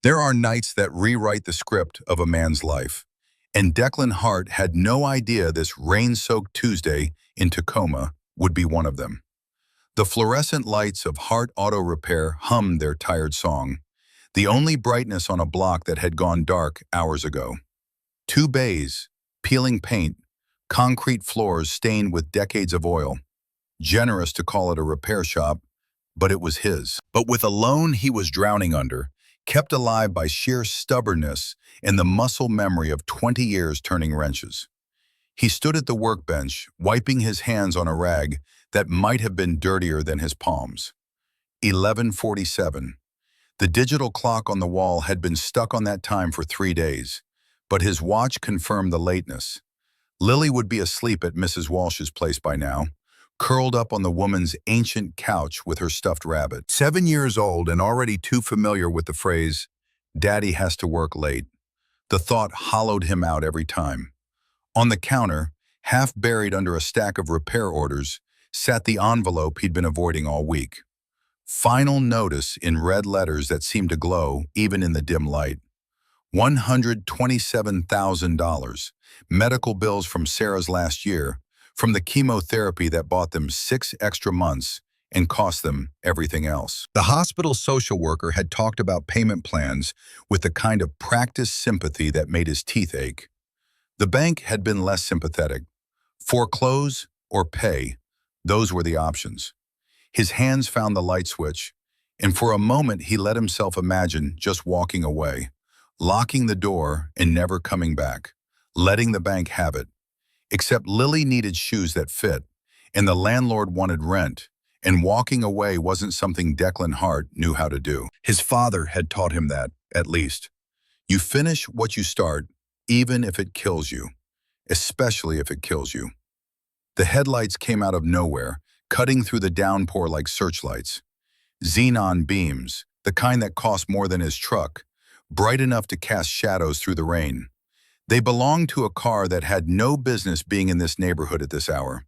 There are nights that rewrite the script of a man's life, and Declan Hart had no idea this rain-soaked Tuesday in Tacoma would be one of them. The fluorescent lights of Hart Auto Repair hummed their tired song, the only brightness on a block that had gone dark hours ago. Two bays, peeling paint, concrete floors stained with decades of oil. Generous to call it a repair shop, but it was his. But with a loan he was drowning under, kept alive by sheer stubbornness and the muscle memory of 20 years turning wrenches. He stood at the workbench, wiping his hands on a rag that might have been dirtier than his palms. 11:47. The digital clock on the wall had been stuck on that time for 3 days, but his watch confirmed the lateness. Lily would be asleep at Mrs. Walsh's place by now, curled up on the woman's ancient couch with her stuffed rabbit. 7 years old and already too familiar with the phrase, "Daddy has to work late." The thought hollowed him out every time. On the counter, half buried under a stack of repair orders, sat the envelope he'd been avoiding all week. Final notice in red letters that seemed to glow even in the dim light. $127,000, medical bills from Sarah's last year, from the chemotherapy that bought them 6 extra months and cost them everything else. The hospital social worker had talked about payment plans with the kind of practiced sympathy that made his teeth ache. The bank had been less sympathetic. Foreclose or pay, those were the options. His hands found the light switch, and for a moment he let himself imagine just walking away, locking the door and never coming back, letting the bank have it. Except Lily needed shoes that fit, and the landlord wanted rent, and walking away wasn't something Declan Hart knew how to do. His father had taught him that, at least. You finish what you start, even if it kills you, especially if it kills you. The headlights came out of nowhere, cutting through the downpour like searchlights. Xenon beams, the kind that cost more than his truck, bright enough to cast shadows through the rain. They belonged to a car that had no business being in this neighborhood at this hour.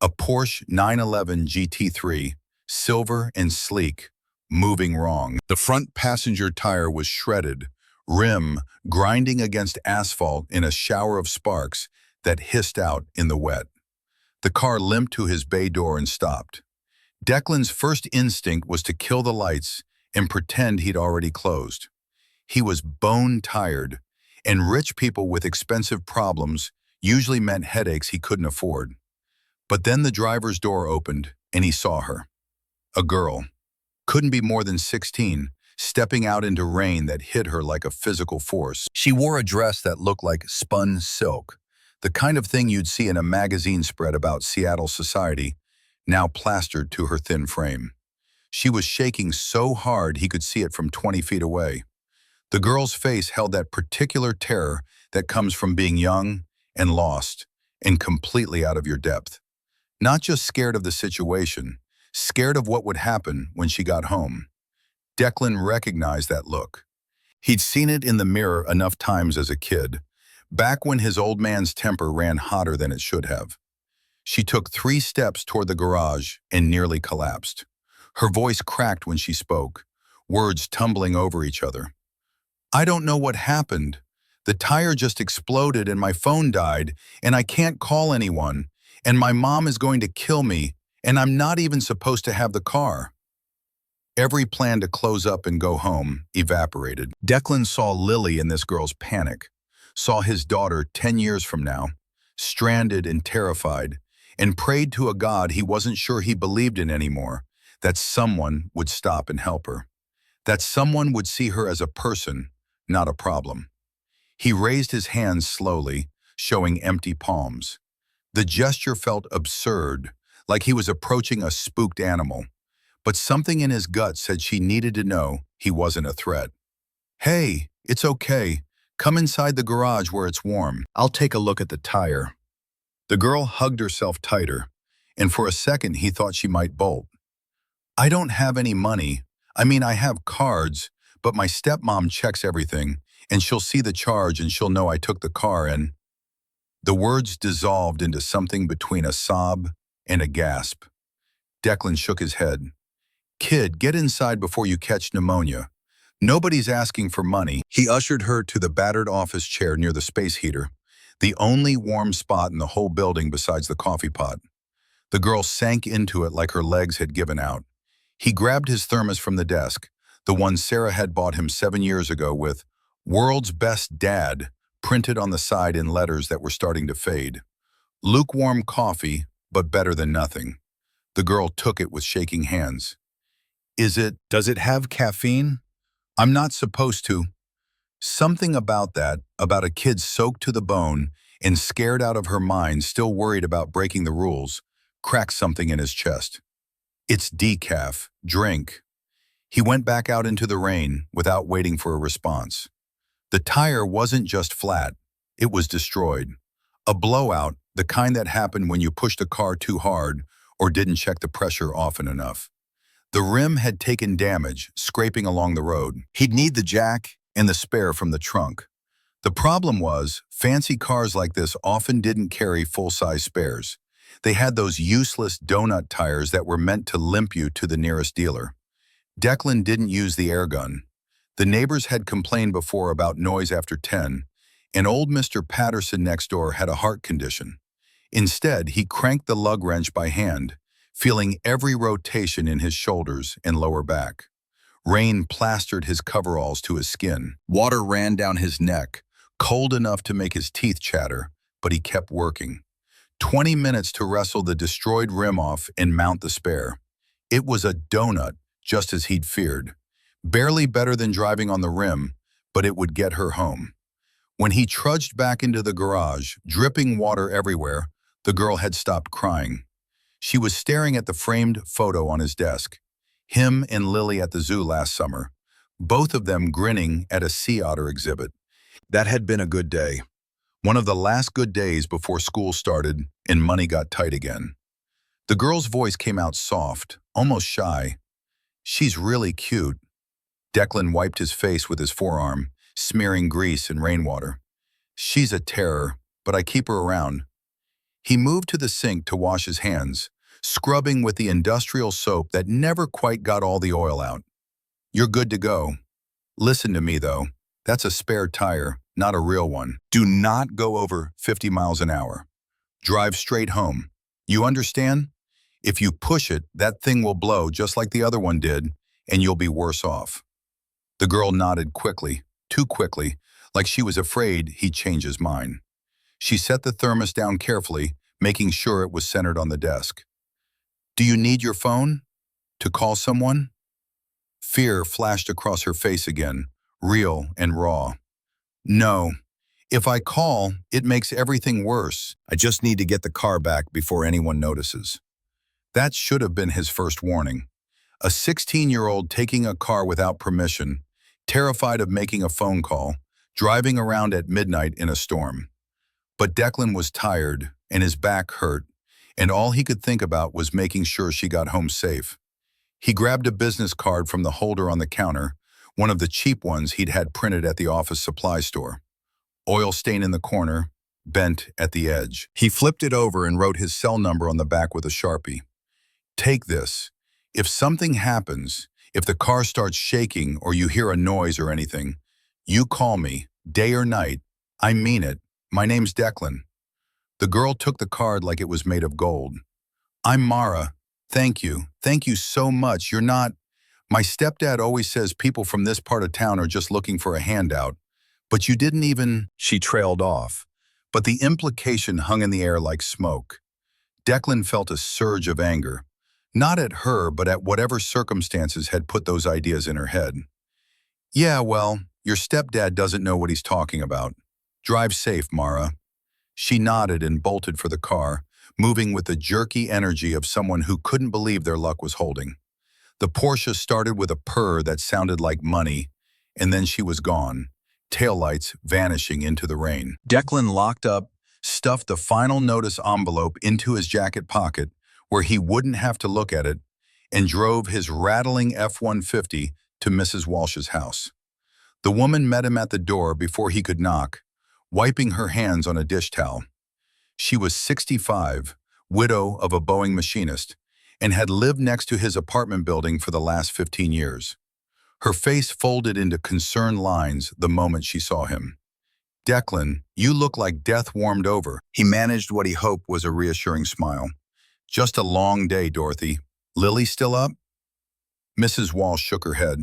A Porsche 911 GT3, silver and sleek, moving wrong. The front passenger tire was shredded, rim grinding against asphalt in a shower of sparks that hissed out in the wet. The car limped to his bay door and stopped. Declan's first instinct was to kill the lights and pretend he'd already closed. He was bone-tired, and rich people with expensive problems usually meant headaches he couldn't afford. But then the driver's door opened, and he saw her. A girl. Couldn't be more than 16, stepping out into rain that hit her like a physical force. She wore a dress that looked like spun silk, the kind of thing you'd see in a magazine spread about Seattle society, now plastered to her thin frame. She was shaking so hard he could see it from 20 feet away. The girl's face held that particular terror that comes from being young and lost and completely out of your depth. Not just scared of the situation, scared of what would happen when she got home. Declan recognized that look. He'd seen it in the mirror enough times as a kid, back when his old man's temper ran hotter than it should have. She took 3 steps toward the garage and nearly collapsed. Her voice cracked when she spoke, words tumbling over each other. "I don't know what happened. The tire just exploded and my phone died, and I can't call anyone, and my mom is going to kill me, and I'm not even supposed to have the car." Every plan to close up and go home evaporated. Declan saw Lily in this girl's panic, saw his daughter 10 years from now, stranded and terrified, and prayed to a God he wasn't sure he believed in anymore, that someone would stop and help her, that someone would see her as a person, not a problem. He raised his hands slowly, showing empty palms. The gesture felt absurd, like he was approaching a spooked animal, but something in his gut said she needed to know he wasn't a threat. "Hey, it's okay. Come inside the garage where it's warm. I'll take a look at the tire." The girl hugged herself tighter, and for a second he thought she might bolt. "I don't have any money. I mean, I have cards, but my stepmom checks everything, and she'll see the charge and she'll know I took the car and—" The words dissolved into something between a sob and a gasp. Declan shook his head. "Kid, get inside before you catch pneumonia. Nobody's asking for money. He ushered her to the battered office chair near the space heater, the only warm spot in the whole building besides the coffee pot. The girl sank into it like her legs had given out. He grabbed his thermos from the desk, the one Sarah had bought him 7 years ago with "World's Best Dad" printed on the side in letters that were starting to fade. Lukewarm coffee, but better than nothing. The girl took it with shaking hands. Does it have caffeine? I'm not supposed to. Something about that, about a kid soaked to the bone and scared out of her mind, still worried about breaking the rules, cracked something in his chest. It's decaf. Drink. He went back out into the rain without waiting for a response. The tire wasn't just flat, it was destroyed. A blowout, the kind that happened when you pushed a car too hard or didn't check the pressure often enough. The rim had taken damage, scraping along the road. He'd need the jack and the spare from the trunk. The problem was, fancy cars like this often didn't carry full-size spares. They had those useless donut tires that were meant to limp you to the nearest dealer. Declan didn't use the air gun. The neighbors had complained before about noise after 10, and old Mr. Patterson next door had a heart condition. Instead, he cranked the lug wrench by hand, feeling every rotation in his shoulders and lower back. Rain plastered his coveralls to his skin. Water ran down his neck, cold enough to make his teeth chatter, but he kept working. 20 minutes to wrestle the destroyed rim off and mount the spare. It was a donut, just as he'd feared. Barely better than driving on the rim, but it would get her home. When he trudged back into the garage, dripping water everywhere, the girl had stopped crying. She was staring at the framed photo on his desk. Him and Lily at the zoo last summer, both of them grinning at a sea otter exhibit. That had been a good day. One of the last good days before school started and money got tight again. The girl's voice came out soft, almost shy. She's really cute. Declan wiped his face with his forearm, smearing grease and rainwater. She's a terror, but I keep her around. He moved to the sink to wash his hands, scrubbing with the industrial soap that never quite got all the oil out. You're good to go. Listen to me, though. That's a spare tire, not a real one. Do not go over 50 miles an hour. Drive straight home. You understand? If you push it, that thing will blow just like the other one did, and you'll be worse off. The girl nodded quickly, too quickly, like she was afraid he'd change his mind. She set the thermos down carefully, making sure it was centered on the desk. Do you need your phone? To call someone? Fear flashed across her face again, real and raw. No. If I call, it makes everything worse. I just need to get the car back before anyone notices. That should have been his first warning. A 16-year-old taking a car without permission, terrified of making a phone call, driving around at midnight in a storm. But Declan was tired, and his back hurt, and all he could think about was making sure she got home safe. He grabbed a business card from the holder on the counter, one of the cheap ones he'd had printed at the office supply store. Oil stain in the corner, bent at the edge. He flipped it over and wrote his cell number on the back with a Sharpie. Take this. If something happens, if the car starts shaking or you hear a noise or anything, you call me, day or night. I mean it. My name's Declan. The girl took the card like it was made of gold. I'm Mara. Thank you. Thank you so much. You're not... My stepdad always says people from this part of town are just looking for a handout. But you didn't even... She trailed off. But the implication hung in the air like smoke. Declan felt a surge of anger. Not at her, but at whatever circumstances had put those ideas in her head. Yeah, well, your stepdad doesn't know what he's talking about. Drive safe, Mara. She nodded and bolted for the car, moving with the jerky energy of someone who couldn't believe their luck was holding. The Porsche started with a purr that sounded like money, and then she was gone, taillights vanishing into the rain. Declan locked up, stuffed the final notice envelope into his jacket pocket, where he wouldn't have to look at it, and drove his rattling F-150 to Mrs. Walsh's house. The woman met him at the door before he could knock, wiping her hands on a dish towel. She was 65, widow of a Boeing machinist, and had lived next to his apartment building for the last 15 years. Her face folded into concerned lines the moment she saw him. "Declan, you look like death warmed over." He managed what he hoped was a reassuring smile. "Just a long day, Dorothy. Lily still up?" Mrs. Walsh shook her head.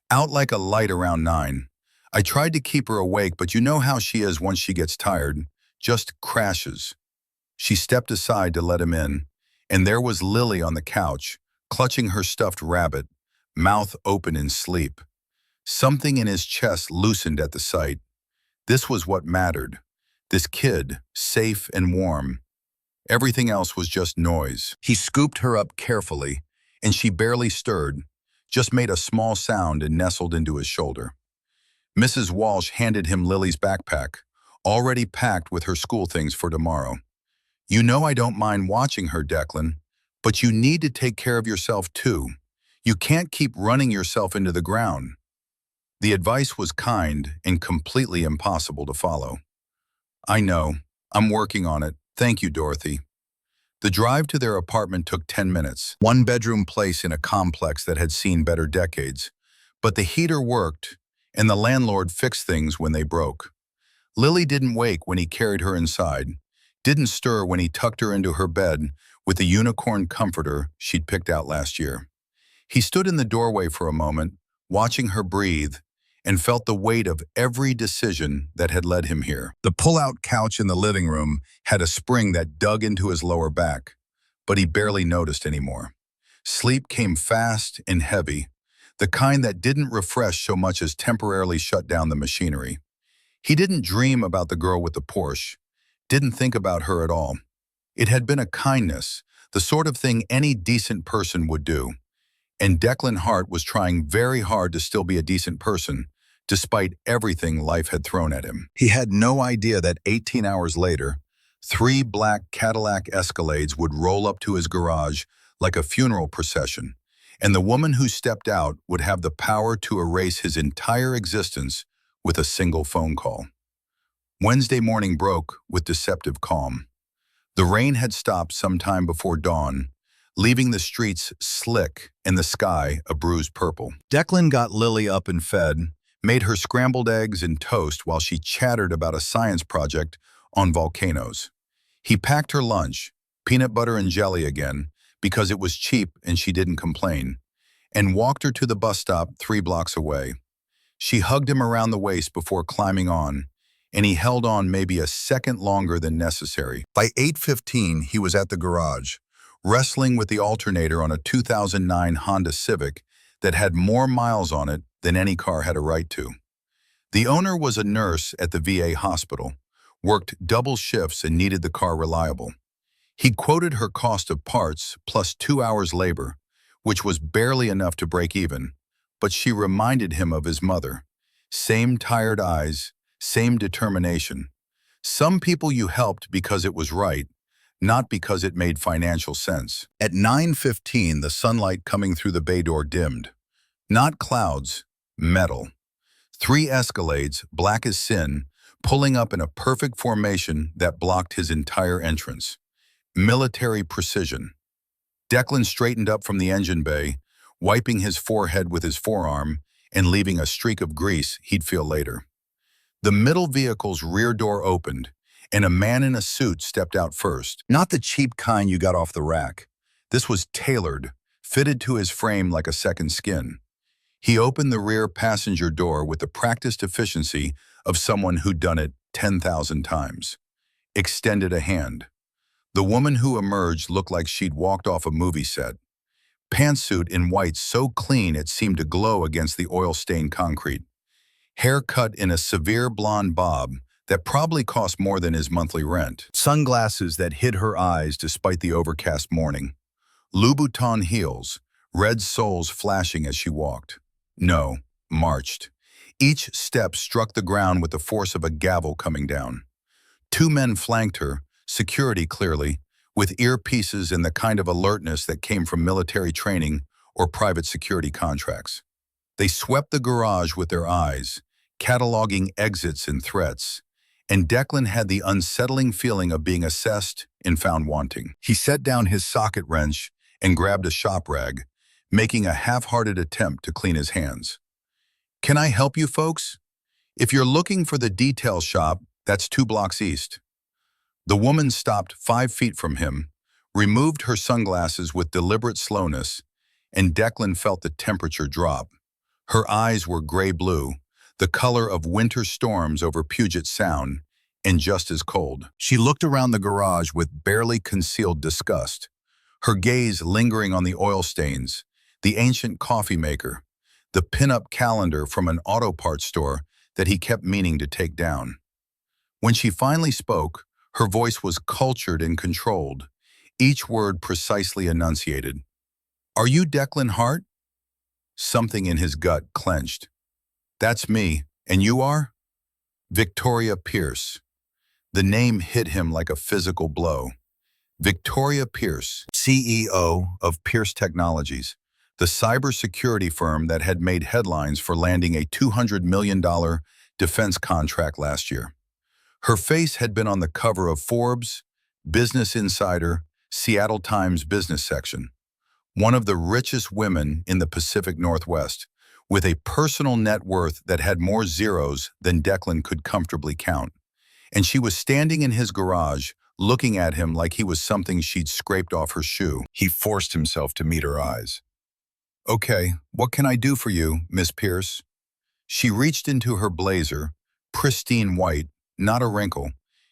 "Out like a light around 9. I tried to keep her awake, but you know how she is once she gets tired. Just crashes." She stepped aside to let him in, and there was Lily on the couch, clutching her stuffed rabbit, mouth open in sleep. Something in his chest loosened at the sight. This was what mattered. This kid, safe and warm. Everything else was just noise. He scooped her up carefully, and she barely stirred, just made a small sound and nestled into his shoulder. Mrs. Walsh handed him Lily's backpack, already packed with her school things for tomorrow. "You know I don't mind watching her, Declan, but you need to take care of yourself too. You can't keep running yourself into the ground." The advice was kind and completely impossible to follow. "I know. I'm working on it. Thank you, Dorothy." The drive to their apartment took 10 minutes, one-bedroom place in a complex that had seen better decades. But the heater worked, and the landlord fixed things when they broke. Lily didn't wake when he carried her inside, didn't stir when he tucked her into her bed with the unicorn comforter she'd picked out last year. He stood in the doorway for a moment, watching her breathe, and felt the weight of every decision that had led him here. The pull-out couch in the living room had a spring that dug into his lower back, but he barely noticed anymore. Sleep came fast and heavy, the kind that didn't refresh so much as temporarily shut down the machinery. He didn't dream about the girl with the Porsche, didn't think about her at all. It had been a kindness, the sort of thing any decent person would do. And Declan Hart was trying very hard to still be a decent person, despite everything life had thrown at him. He had no idea that 18 hours later, 3 black Cadillac Escalades would roll up to his garage like a funeral procession, and the woman who stepped out would have the power to erase his entire existence with a single phone call. Wednesday morning broke with deceptive calm. The rain had stopped sometime before dawn, leaving the streets slick and the sky a bruised purple. Declan got Lily up and fed, made her scrambled eggs and toast while she chattered about a science project on volcanoes. He packed her lunch, peanut butter and jelly again, because it was cheap and she didn't complain, and walked her to the bus stop 3 blocks away. She hugged him around the waist before climbing on, and he held on maybe a second longer than necessary. By 8:15, he was at the garage, wrestling with the alternator on a 2009 Honda Civic that had more miles on it than any car had a right to. The owner was a nurse at the VA hospital, worked double shifts and needed the car reliable. He quoted her cost of parts plus 2 hours labor, which was barely enough to break even, but she reminded him of his mother. Same tired eyes, same determination. Some people you helped because it was right, not because it made financial sense. At 9:15, the sunlight coming through the bay door dimmed. Not clouds, metal. 3 Escalades, black as sin, pulling up in a perfect formation that blocked his entire entrance. Military precision. Declan straightened up from the engine bay, wiping his forehead with his forearm and leaving a streak of grease he'd feel later. The middle vehicle's rear door opened, and a man in a suit stepped out first. Not the cheap kind you got off the rack. This was tailored, fitted to his frame like a second skin. He opened the rear passenger door with the practiced efficiency of someone who'd done it 10,000 times. Extended a hand. The woman who emerged looked like she'd walked off a movie set. Pantsuit in white so clean it seemed to glow against the oil-stained concrete. Hair cut in a severe blonde bob that probably cost more than his monthly rent. Sunglasses that hid her eyes despite the overcast morning. Louboutin heels, red soles flashing as she walked. No, marched. Each step struck the ground with the force of a gavel coming down. 2 men flanked her, security clearly, with earpieces and the kind of alertness that came from military training or private security contracts. They swept the garage with their eyes, cataloging exits and threats, and Declan had the unsettling feeling of being assessed and found wanting. He set down his socket wrench and grabbed a shop rag, making a half-hearted attempt to clean his hands. Can I help you folks? If you're looking for the detail shop, that's 2 blocks east. The woman stopped 5 feet from him, removed her sunglasses with deliberate slowness, and Declan felt the temperature drop. Her eyes were gray-blue, the color of winter storms over Puget Sound, and just as cold. She looked around the garage with barely concealed disgust, her gaze lingering on the oil stains, the ancient coffee maker, the pin-up calendar from an auto parts store that he kept meaning to take down. When she finally spoke, her voice was cultured and controlled, each word precisely enunciated. "Are you Declan Hart?" Something in his gut clenched. "That's me. And you are?" "Victoria Pierce." The name hit him like a physical blow. Victoria Pierce, CEO of Pierce Technologies, the cybersecurity firm that had made headlines for landing a $200 million defense contract last year. Her face had been on the cover of Forbes, Business Insider, Seattle Times business section. One of the richest women in the Pacific Northwest, with a personal net worth that had more zeros than Declan could comfortably count. And she was standing in his garage, looking at him like he was something she'd scraped off her shoe. He forced himself to meet her eyes. "Okay, what can I do for you, Miss Pierce?" She reached into her blazer, pristine white, not a wrinkle,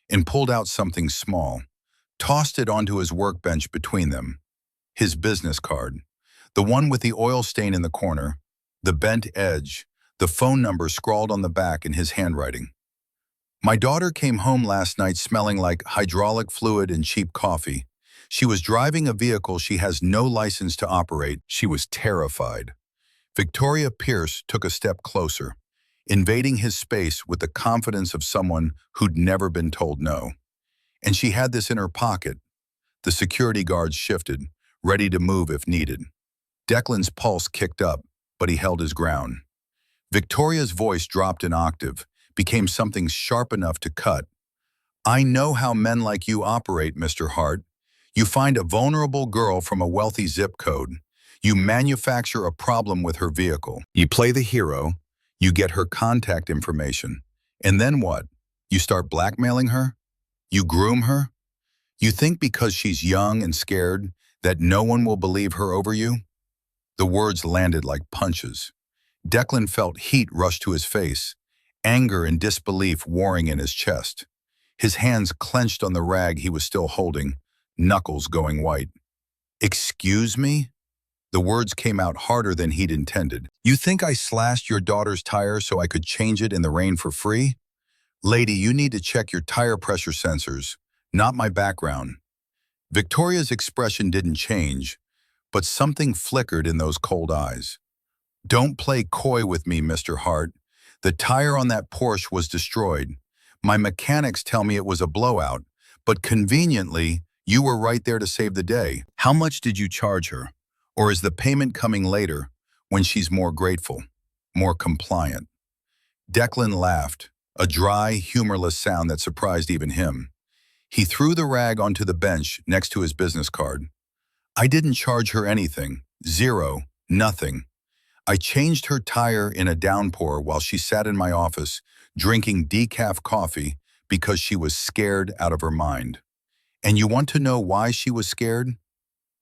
and pulled out something small, tossed it onto his workbench between them. His business card, the one with the oil stain in the corner, the bent edge, the phone number scrawled on the back in his handwriting. "My daughter came home last night smelling like hydraulic fluid and cheap coffee. She was driving a vehicle she has no license to operate." She was terrified. Victoria Pierce took a step closer, invading his space with the confidence of someone who'd never been told no. And she had this in her pocket. The security guards shifted, ready to move if needed. Declan's pulse kicked up, but he held his ground. Victoria's voice dropped an octave, became something sharp enough to cut. "I know how men like you operate, Mr. Hart. You find a vulnerable girl from a wealthy zip code. You manufacture a problem with her vehicle. You play the hero. You get her contact information. And then what? You start blackmailing her? You groom her? You think because she's young and scared that no one will believe her over you?" The words landed like punches. Declan felt heat rush to his face, anger and disbelief warring in his chest. His hands clenched on the rag he was still holding, knuckles going white. "Excuse me?" The words came out harder than he'd intended. "You think I slashed your daughter's tire so I could change it in the rain for free? Lady, you need to check your tire pressure sensors, not my background." Victoria's expression didn't change, but something flickered in those cold eyes. "Don't play coy with me, Mr. Hart. The tire on that Porsche was destroyed. My mechanics tell me it was a blowout, but conveniently, you were right there to save the day. How much did you charge her? Or is the payment coming later, when she's more grateful, more compliant?" Declan laughed, a dry, humorless sound that surprised even him. He threw the rag onto the bench next to his business card. "I didn't charge her anything. Zero. Nothing. I changed her tire in a downpour while she sat in my office drinking decaf coffee because she was scared out of her mind. And you want to know why she was scared?"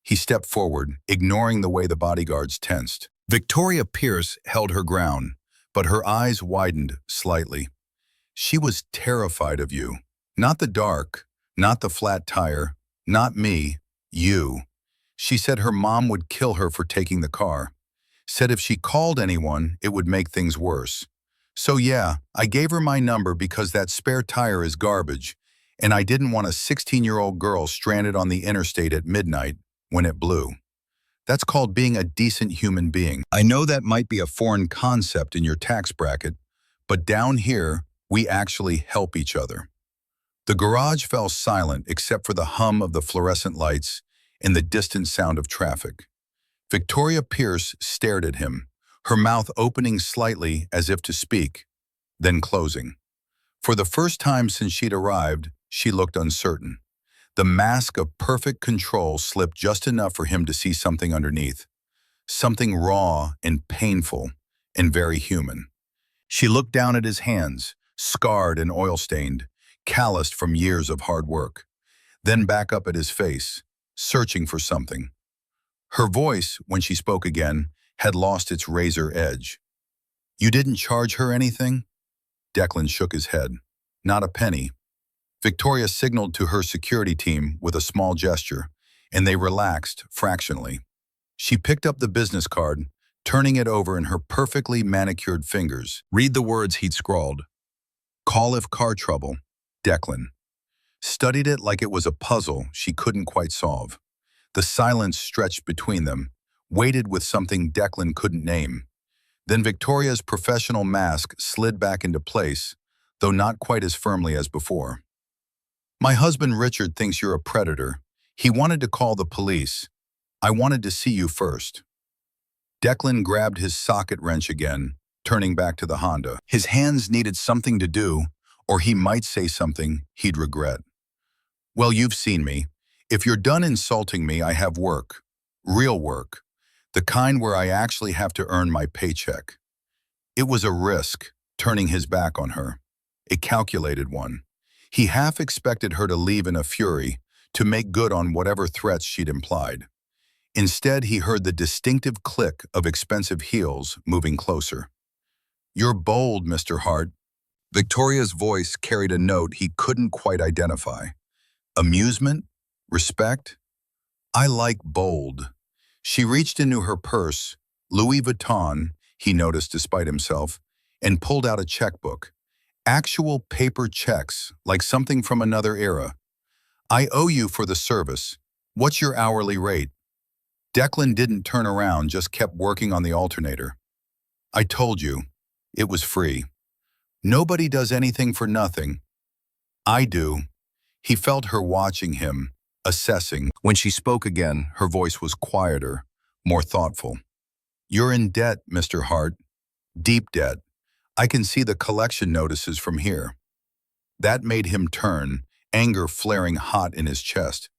He stepped forward, ignoring the way the bodyguards tensed. Victoria Pierce held her ground, but her eyes widened slightly. "She was terrified of you. Not the dark, not the flat tire, not me, you. She said her mom would kill her for taking the car. Said if she called anyone, it would make things worse. So yeah, I gave her my number because that spare tire is garbage, and I didn't want a 16-year-old girl stranded on the interstate at midnight when it blew. That's called being a decent human being. I know that might be a foreign concept in your tax bracket, but down here, we actually help each other." The garage fell silent except for the hum of the fluorescent lights and the distant sound of traffic. Victoria Pierce stared at him, her mouth opening slightly as if to speak, then closing. For the first time since she'd arrived, she looked uncertain. The mask of perfect control slipped just enough for him to see something underneath. Something raw and painful and very human. She looked down at his hands, scarred and oil-stained, calloused from years of hard work, then back up at his face, searching for something. Her voice, when she spoke again, had lost its razor edge. "You didn't charge her anything?" Declan shook his head. "Not a penny." Victoria signaled to her security team with a small gesture, and they relaxed fractionally. She picked up the business card, turning it over in her perfectly manicured fingers. Read the words he'd scrawled. "Call if car trouble, Declan." Studied it like it was a puzzle she couldn't quite solve. The silence stretched between them, weighted with something Declan couldn't name. Then Victoria's professional mask slid back into place, though not quite as firmly as before. "My husband Richard thinks you're a predator. He wanted to call the police. I wanted to see you first." Declan grabbed his socket wrench again, turning back to the Honda. His hands needed something to do, or he might say something he'd regret. "Well, you've seen me. If you're done insulting me, I have work. Real work. The kind where I actually have to earn my paycheck." It was a risk, turning his back on her. A calculated one. He half expected her to leave in a fury, to make good on whatever threats she'd implied. Instead, he heard the distinctive click of expensive heels moving closer. "You're bold, Mr. Hart." Victoria's voice carried a note he couldn't quite identify. Amusement? Respect? "I like bold." She reached into her purse, Louis Vuitton, he noticed despite himself, and pulled out a checkbook. Actual paper checks, like something from another era. "I owe you for the service. What's your hourly rate?" Declan didn't turn around, just kept working on the alternator. "I told you. It was free. Nobody does anything for nothing." "I do." He felt her watching him, assessing. When she spoke again, her voice was quieter, more thoughtful. "You're in debt, Mr. Hart. Deep debt. I can see the collection notices from here." That made him turn, anger flaring hot in his chest.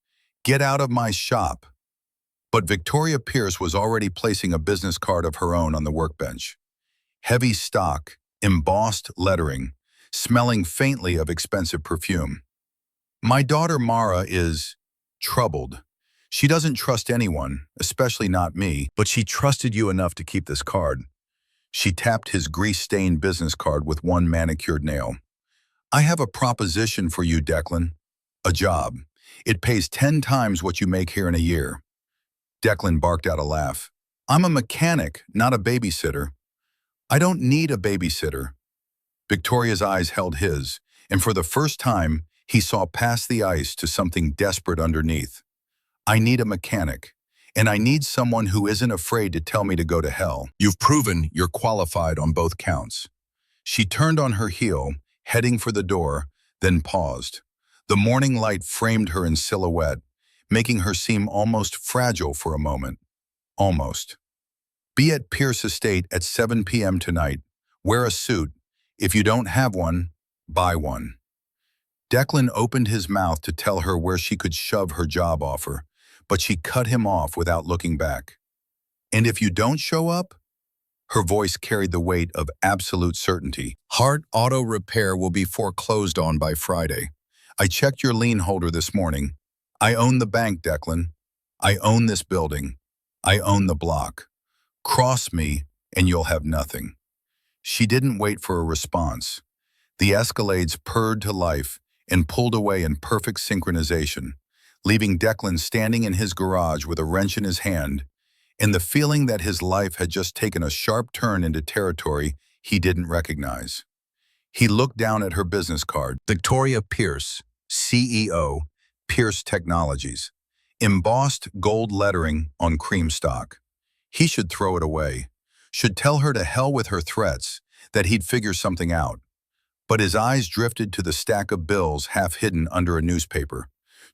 "Get out of my shop." But Victoria Pierce was already placing a business card of her own on the workbench. Heavy stock, embossed lettering, smelling faintly of expensive perfume. "My daughter Mara is troubled. She doesn't trust anyone, especially not me, but she trusted you enough to keep this card." She tapped his grease-stained business card with one manicured nail. "I have a proposition for you, Declan. A job. It pays 10 times what you make here in a year." Declan barked out a laugh. "I'm a mechanic, not a babysitter." "I don't need a babysitter." Victoria's eyes held his, and for the first time, he saw past the ice to something desperate underneath. "I need a mechanic, and I need someone who isn't afraid to tell me to go to hell. You've proven you're qualified on both counts." She turned on her heel, heading for the door, then paused. The morning light framed her in silhouette, making her seem almost fragile for a moment. Almost. "Be at Pierce Estate at 7 p.m. tonight. Wear a suit. If you don't have one, buy one." Declan opened his mouth to tell her where she could shove her job offer, but she cut him off without looking back. "And if you don't show up?" Her voice carried the weight of absolute certainty. "Hart Auto Repair will be foreclosed on by Friday. I checked your lien holder this morning. I own the bank, Declan. I own this building. I own the block. Cross me, and you'll have nothing." She didn't wait for a response. The Escalades purred to life and pulled away in perfect synchronization, leaving Declan standing in his garage with a wrench in his hand and the feeling that his life had just taken a sharp turn into territory he didn't recognize. He looked down at her business card. Victoria Pierce, CEO, Pierce Technologies. Embossed gold lettering on cream stock. He should throw it away. Should tell her to hell with her threats, that he'd figure something out. But his eyes drifted to the stack of bills half hidden under a newspaper,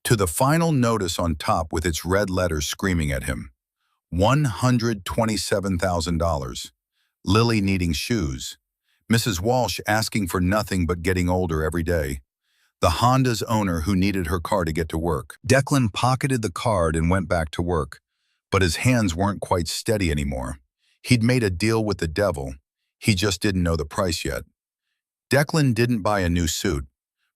to the final notice on top with its red letters screaming at him. $127,000. Lily needing shoes. Mrs. Walsh asking for nothing but getting older every day. The Honda's owner who needed her car to get to work. Declan pocketed the card and went back to work, but his hands weren't quite steady anymore. He'd made a deal with the devil. He just didn't know the price yet. Declan didn't buy a new suit,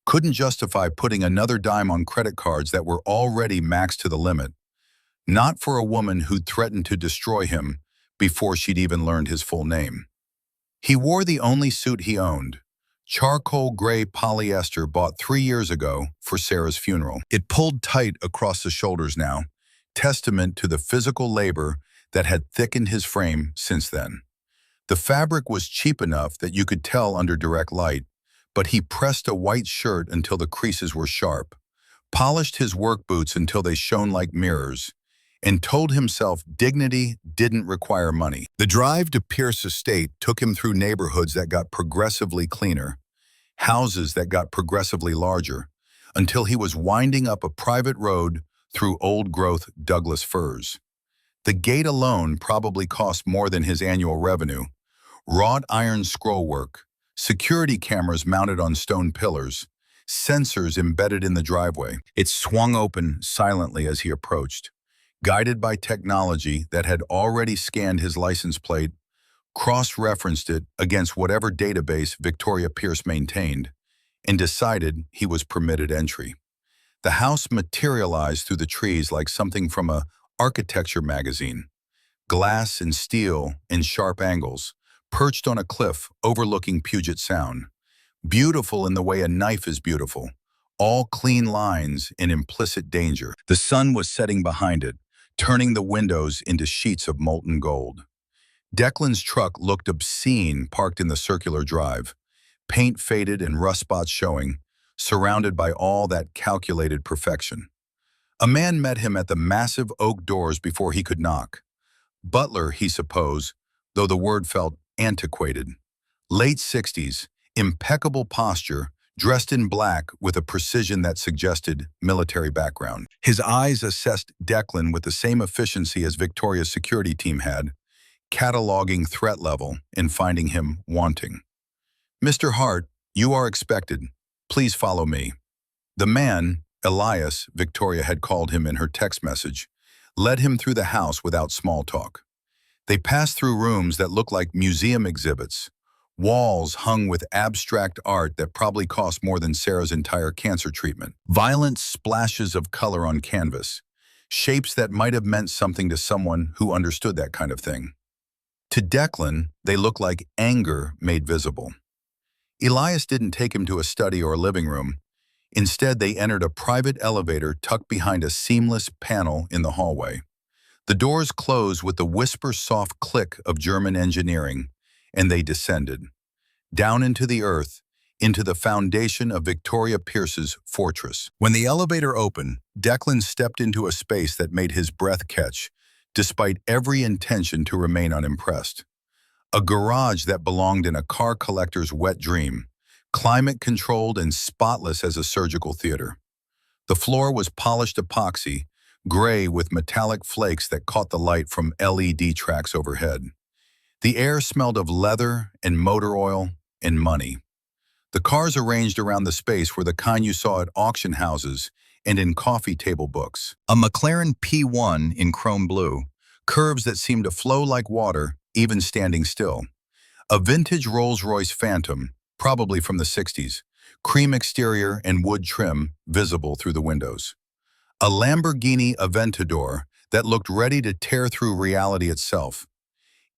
couldn't justify putting another dime on credit cards that were already maxed to the limit. Not for a woman who'd threatened to destroy him before she'd even learned his full name. He wore the only suit he owned, charcoal gray polyester bought 3 years ago for Sarah's funeral. It pulled tight across the shoulders now, testament to the physical labor that had thickened his frame since then. The fabric was cheap enough that you could tell under direct light, but he pressed a white shirt until the creases were sharp, polished his work boots until they shone like mirrors, and told himself dignity didn't require money. The drive to Pierce Estate took him through neighborhoods that got progressively cleaner, houses that got progressively larger, until he was winding up a private road through old-growth Douglas firs. The gate alone probably cost more than his annual revenue. Wrought iron scrollwork, security cameras mounted on stone pillars, sensors embedded in the driveway. It swung open silently as he approached, guided by technology that had already scanned his license plate, cross-referenced it against whatever database Victoria Pierce maintained, and decided he was permitted entry. The house materialized through the trees like something from an architecture magazine. Glass and steel in sharp angles, perched on a cliff overlooking Puget Sound. Beautiful in the way a knife is beautiful, all clean lines in implicit danger. The sun was setting behind it, turning the windows into sheets of molten gold. Declan's truck looked obscene parked in the circular drive, paint faded and rust spots showing, surrounded by all that calculated perfection. A man met him at the massive oak doors before he could knock. Butler, he supposed, though the word felt antiquated. Late 60s, impeccable posture, dressed in black with a precision that suggested military background. His eyes assessed Declan with the same efficiency as Victoria's security team had, cataloging threat level and finding him wanting. "Mr. Hart, you are expected. Please follow me." The man, Elias, Victoria had called him in her text message, led him through the house without small talk. They passed through rooms that looked like museum exhibits, walls hung with abstract art that probably cost more than Sarah's entire cancer treatment. Violent splashes of color on canvas, shapes that might have meant something to someone who understood that kind of thing. To Declan, they looked like anger made visible. Elias didn't take him to a study or a living room. Instead, they entered a private elevator tucked behind a seamless panel in the hallway. The doors closed with the whisper-soft click of German engineering, and they descended, down into the earth, into the foundation of Victoria Pierce's fortress. When the elevator opened, Declan stepped into a space that made his breath catch, despite every intention to remain unimpressed. A garage that belonged in a car collector's wet dream, climate-controlled and spotless as a surgical theater. The floor was polished epoxy, gray with metallic flakes that caught the light from LED tracks overhead. The air smelled of leather and motor oil and money. The cars arranged around the space were the kind you saw at auction houses and in coffee table books. A McLaren P1 in chrome blue, curves that seemed to flow like water, even standing still. A vintage Rolls-Royce Phantom, probably from the 60s, cream exterior and wood trim visible through the windows. A Lamborghini Aventador that looked ready to tear through reality itself.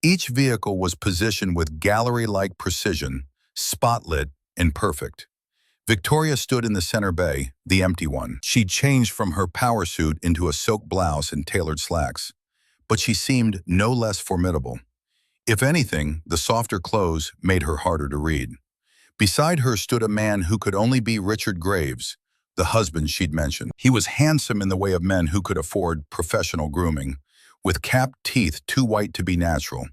Each vehicle was positioned with gallery-like precision, spotlit and perfect. Victoria stood in the center bay, the empty one. She'd changed from her power suit into a silk blouse and tailored slacks, but she seemed no less formidable. If anything, the softer clothes made her harder to read. Beside her stood a man who could only be Richard Graves, the husband she'd mentioned. He was handsome in the way of men who could afford professional grooming, with capped teeth too white to be natural,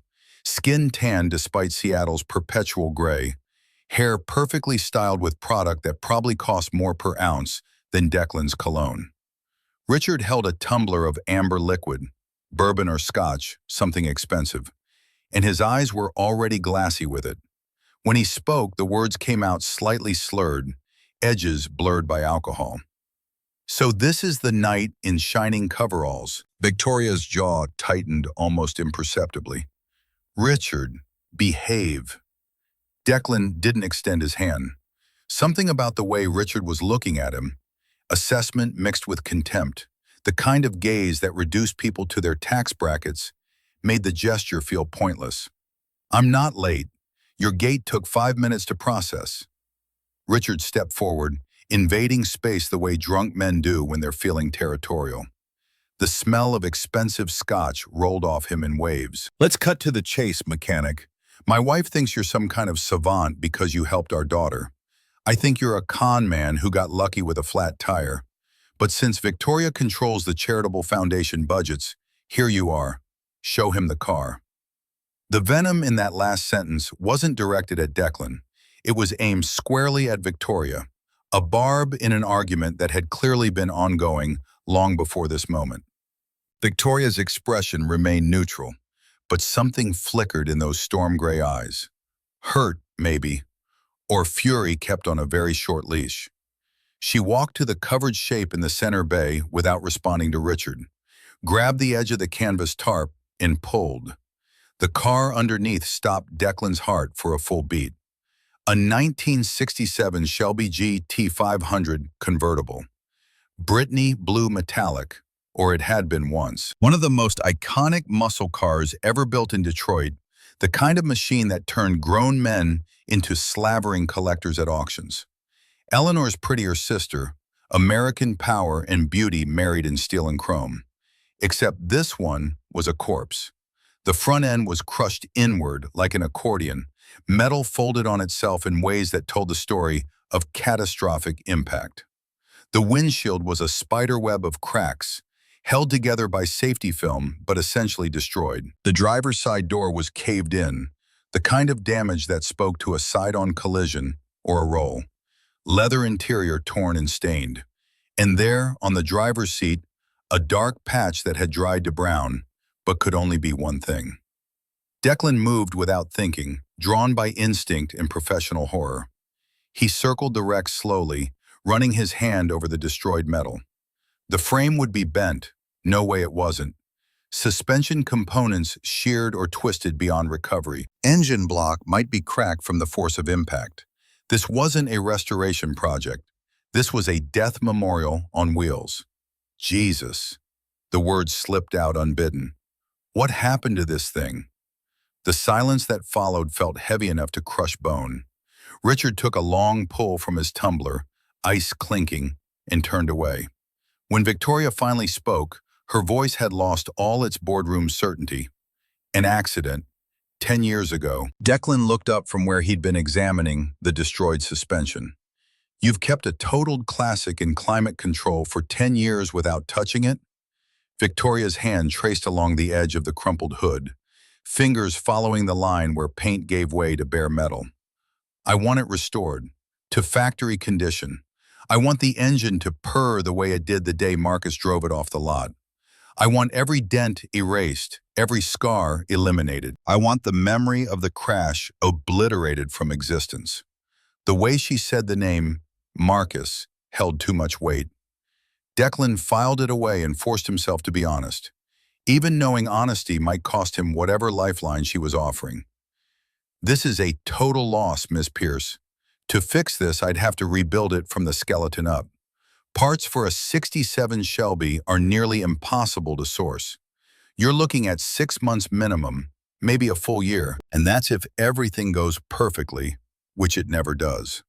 skin tanned despite Seattle's perpetual gray, hair perfectly styled with product that probably cost more per ounce than Declan's cologne. Richard held a tumbler of amber liquid, bourbon or scotch, something expensive, and his eyes were already glassy with it. When he spoke, the words came out slightly slurred, edges blurred by alcohol. "So this is the night in shining coveralls." Victoria's jaw tightened almost imperceptibly. "Richard, behave." Declan didn't extend his hand. Something about the way Richard was looking at him, assessment mixed with contempt, the kind of gaze that reduced people to their tax brackets, made the gesture feel pointless. "I'm not late. Your gate took 5 minutes to process." Richard stepped forward, invading space the way drunk men do when they're feeling territorial. The smell of expensive scotch rolled off him in waves. "Let's cut to the chase, mechanic. My wife thinks you're some kind of savant because you helped our daughter. I think you're a con man who got lucky with a flat tire. But since Victoria controls the charitable foundation budgets, here you are. Show him the car." The venom in that last sentence wasn't directed at Declan. It was aimed squarely at Victoria, a barb in an argument that had clearly been ongoing long before this moment. Victoria's expression remained neutral, but something flickered in those storm-gray eyes. Hurt, maybe, or fury kept on a very short leash. She walked to the covered shape in the center bay without responding to Richard, grabbed the edge of the canvas tarp, and pulled. The car underneath stopped Declan's heart for a full beat. A 1967 Shelby GT500 convertible. Brittany blue metallic, or it had been once. One of the most iconic muscle cars ever built in Detroit, the kind of machine that turned grown men into slavering collectors at auctions. Eleanor's prettier sister, American power and beauty married in steel and chrome. Except this one was a corpse. The front end was crushed inward like an accordion, metal folded on itself in ways that told the story of catastrophic impact. The windshield was a spider web of cracks, held together by safety film but essentially destroyed. The driver's side door was caved in, the kind of damage that spoke to a side-on collision or a roll. Leather interior torn and stained. And there, on the driver's seat, a dark patch that had dried to brown, but could only be one thing. Declan moved without thinking, drawn by instinct and professional horror. He circled the wreck slowly, running his hand over the destroyed metal. The frame would be bent, no way it wasn't. Suspension components sheared or twisted beyond recovery. Engine block might be cracked from the force of impact. This wasn't a restoration project. This was a death memorial on wheels. Jesus. The words slipped out unbidden. What happened to this thing? The silence that followed felt heavy enough to crush bone. Richard took a long pull from his tumbler, ice clinking, and turned away. When Victoria finally spoke, her voice had lost all its boardroom certainty. An accident, 10 years ago. Declan looked up from where he'd been examining the destroyed suspension. "You've kept a totaled classic in climate control for 10 years without touching it?" Victoria's hand traced along the edge of the crumpled hood, fingers following the line where paint gave way to bare metal. "I want it restored, to factory condition. I want the engine to purr the way it did the day Marcus drove it off the lot. I want every dent erased, every scar eliminated. I want the memory of the crash obliterated from existence." The way she said the name, Marcus, held too much weight. Declan filed it away and forced himself to be honest, even knowing honesty might cost him whatever lifeline she was offering. "This is a total loss, Miss Pierce. To fix this, I'd have to rebuild it from the skeleton up. Parts for a 67 Shelby are nearly impossible to source. You're looking at 6 months minimum, maybe a full year, and that's if everything goes perfectly, which it never does."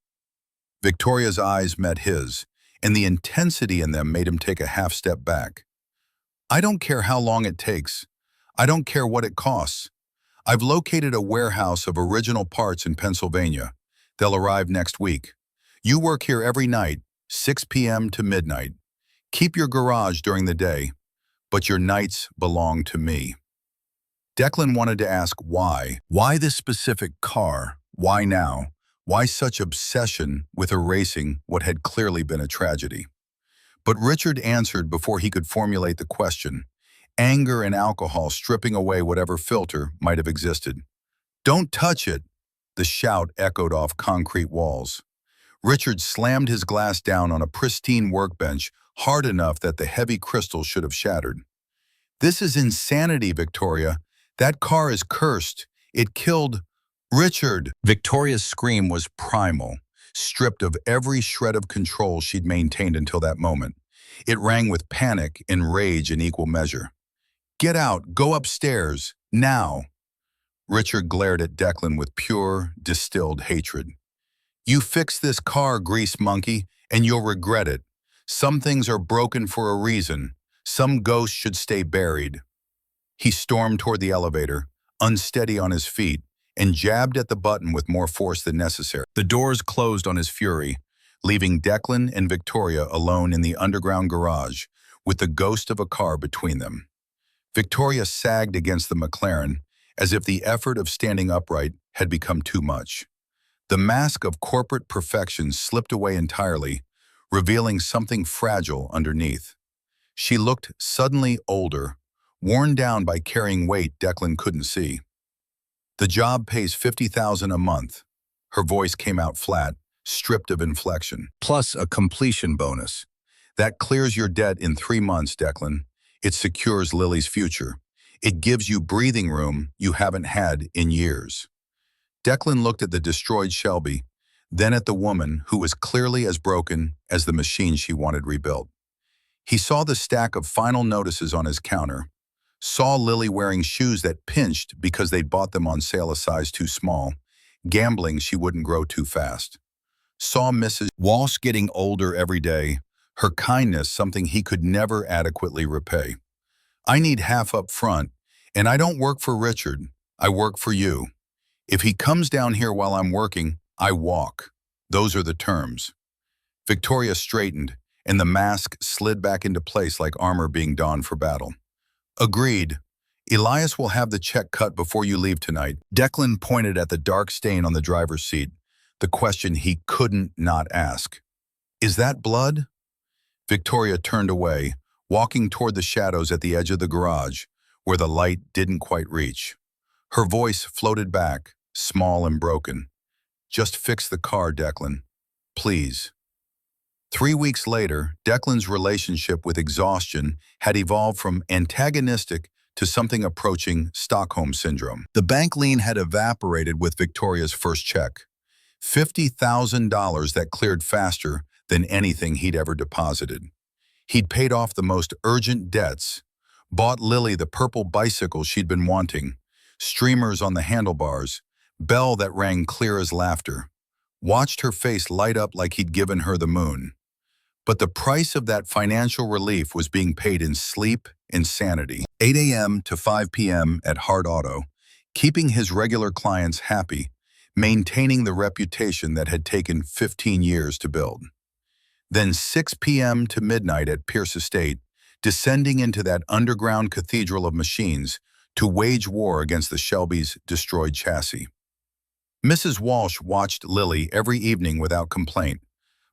Victoria's eyes met his, and the intensity in them made him take a half step back. "I don't care how long it takes. I don't care what it costs. I've located a warehouse of original parts in Pennsylvania. They'll arrive next week. You work here every night, 6 p.m. to midnight. Keep your garage during the day, but your nights belong to me." Declan wanted to ask why. Why this specific car? Why now? Why such obsession with erasing what had clearly been a tragedy? But Richard answered before he could formulate the question, anger and alcohol stripping away whatever filter might have existed. "Don't touch it!" The shout echoed off concrete walls. Richard slammed his glass down on a pristine workbench hard enough that the heavy crystal should have shattered. "This is insanity, Victoria. That car is cursed. It killed Richard! Victoria's scream was primal, stripped of every shred of control she'd maintained until that moment. It rang with panic and rage in equal measure. Get out! Go upstairs! Now! Richard glared at Declan with pure, distilled hatred. You fix this car, grease monkey, and you'll regret it. Some things are broken for a reason. Some ghosts should stay buried. He stormed toward the elevator, unsteady on his feet, and jabbed at the button with more force than necessary. The doors closed on his fury, leaving Declan and Victoria alone in the underground garage, with the ghost of a car between them. Victoria sagged against the McLaren, as if the effort of standing upright had become too much. The mask of corporate perfection slipped away entirely, revealing something fragile underneath. She looked suddenly older, worn down by carrying weight Declan couldn't see. The job pays $50,000 a month. Her voice came out flat, stripped of inflection. Plus a completion bonus. That clears your debt in 3 months, Declan. It secures Lily's future. It gives you breathing room you haven't had in years. Declan looked at the destroyed Shelby, then at the woman who was clearly as broken as the machine she wanted rebuilt. He saw the stack of final notices on his counter, saw Lily wearing shoes that pinched because they'd bought them on sale a size too small, gambling she wouldn't grow too fast. Saw Mrs. Walsh getting older every day, her kindness something he could never adequately repay. I need half up front, and I don't work for Richard, I work for you. If he comes down here while I'm working, I walk. Those are the terms. Victoria straightened, and the mask slid back into place like armor being donned for battle. Agreed. Elias will have the check cut before you leave tonight. Declan pointed at the dark stain on the driver's seat, the question he couldn't not ask. Is that blood? Victoria turned away, walking toward the shadows at the edge of the garage, where the light didn't quite reach. Her voice floated back, small and broken. Just fix the car, Declan. Please. 3 weeks later, Declan's relationship with exhaustion had evolved from antagonistic to something approaching Stockholm Syndrome. The bank lien had evaporated with Victoria's first check. $50,000 that cleared faster than anything he'd ever deposited. He'd paid off the most urgent debts, bought Lily the purple bicycle she'd been wanting, streamers on the handlebars, bell that rang clear as laughter, watched her face light up like he'd given her the moon. But the price of that financial relief was being paid in sleep and sanity. 8 a.m. to 5 p.m. at Hard Auto, keeping his regular clients happy, maintaining the reputation that had taken 15 years to build. Then 6 p.m. to midnight at Pierce Estate, descending into that underground cathedral of machines to wage war against the Shelby's destroyed chassis. Mrs. Walsh watched Lily every evening without complaint,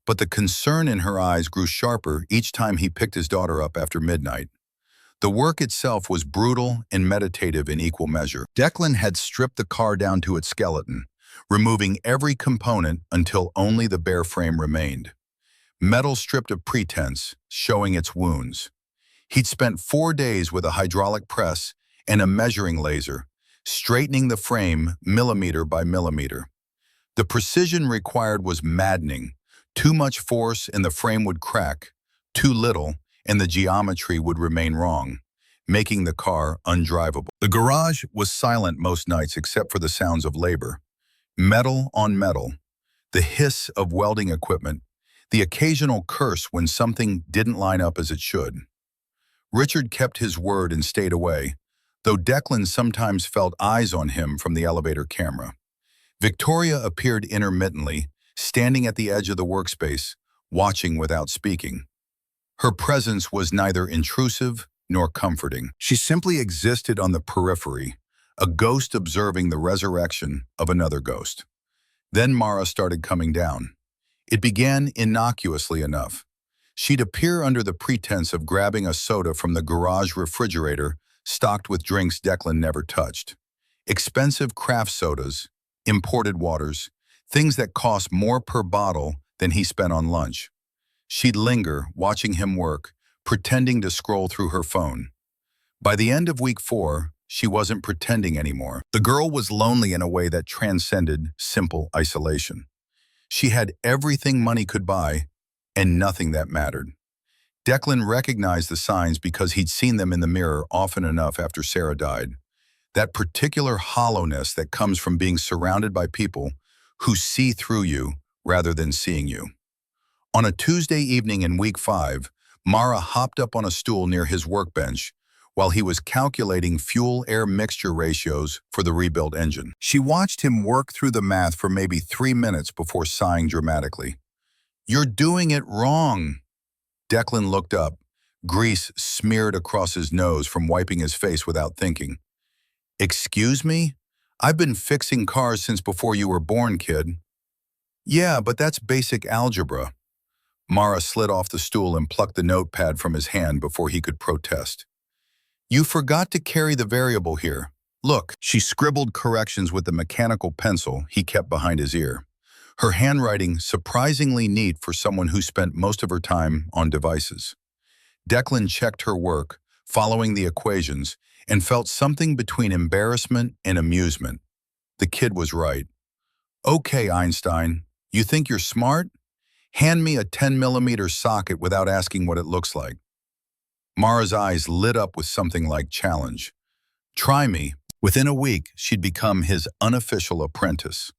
but the concern in her eyes grew sharper each time he picked his daughter up after midnight. The work itself was brutal and meditative in equal measure. Declan had stripped the car down to its skeleton, removing every component until only the bare frame remained. Metal stripped of pretense, showing its wounds. He'd spent 4 days with a hydraulic press and a measuring laser, straightening the frame millimeter by millimeter. The precision required was maddening. Too much force and the frame would crack, too little and the geometry would remain wrong, making the car undrivable. The garage was silent most nights except for the sounds of labor. Metal on metal, the hiss of welding equipment, the occasional curse when something didn't line up as it should. Richard kept his word and stayed away, though Declan sometimes felt eyes on him from the elevator camera. Victoria appeared intermittently, standing at the edge of the workspace, watching without speaking. Her presence was neither intrusive nor comforting. She simply existed on the periphery, a ghost observing the resurrection of another ghost. Then Mara started coming down. It began innocuously enough. She'd appear under the pretense of grabbing a soda from the garage refrigerator stocked with drinks Declan never touched. Expensive craft sodas, imported waters, things that cost more per bottle than he spent on lunch. She'd linger, watching him work, pretending to scroll through her phone. By the end of week 4, She wasn't pretending anymore. The girl was lonely in a way that transcended simple isolation. She had everything money could buy and nothing that mattered. Declan recognized the signs because he'd seen them in the mirror often enough after Sarah died. That particular hollowness that comes from being surrounded by people who see through you rather than seeing you. On a Tuesday evening in week 5, Mara hopped up on a stool near his workbench while he was calculating fuel-air mixture ratios for the rebuilt engine. She watched him work through the math for maybe 3 minutes before sighing dramatically. "You're doing it wrong." Declan looked up, grease smeared across his nose from wiping his face without thinking. "Excuse me? I've been fixing cars since before you were born, kid." "Yeah, but that's basic algebra." Mara slid off the stool and plucked the notepad from his hand before he could protest. "You forgot to carry the variable here. Look." She scribbled corrections with the mechanical pencil he kept behind his ear, her handwriting surprisingly neat for someone who spent most of her time on devices. Declan checked her work, following the equations, and felt something between embarrassment and amusement. The kid was right. "Okay, Einstein, you think you're smart? Hand me a 10mm socket without asking what it looks like." Mara's eyes lit up with something like challenge. "Try me." Within a week, she'd become his unofficial apprentice.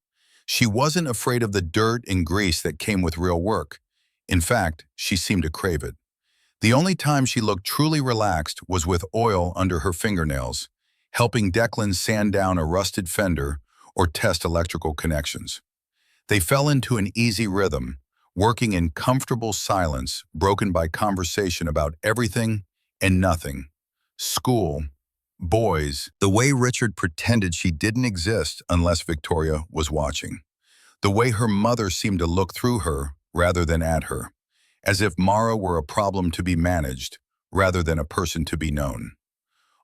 She wasn't afraid of the dirt and grease that came with real work. In fact, she seemed to crave it. The only time she looked truly relaxed was with oil under her fingernails, helping Declan sand down a rusted fender or test electrical connections. They fell into an easy rhythm, working in comfortable silence, broken by conversation about everything and nothing. School, boys, the way Richard pretended she didn't exist unless Victoria was watching. The way her mother seemed to look through her rather than at her, as if Mara were a problem to be managed rather than a person to be known.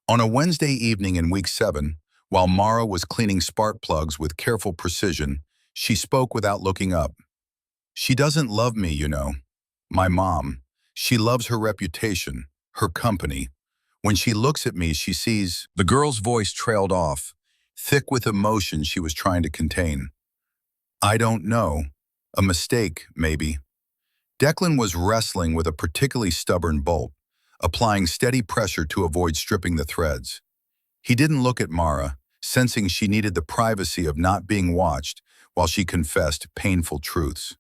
On a Wednesday evening in week 7, while Mara was cleaning spark plugs with careful precision, she spoke without looking up. "She doesn't love me, you know. My mom. She loves her reputation, her company. When she looks at me, she sees..." The girl's voice trailed off, thick with emotion she was trying to contain. "I don't know. A mistake, maybe." Declan was wrestling with a particularly stubborn bolt, applying steady pressure to avoid stripping the threads. He didn't look at Mara, sensing she needed the privacy of not being watched while she confessed painful truths.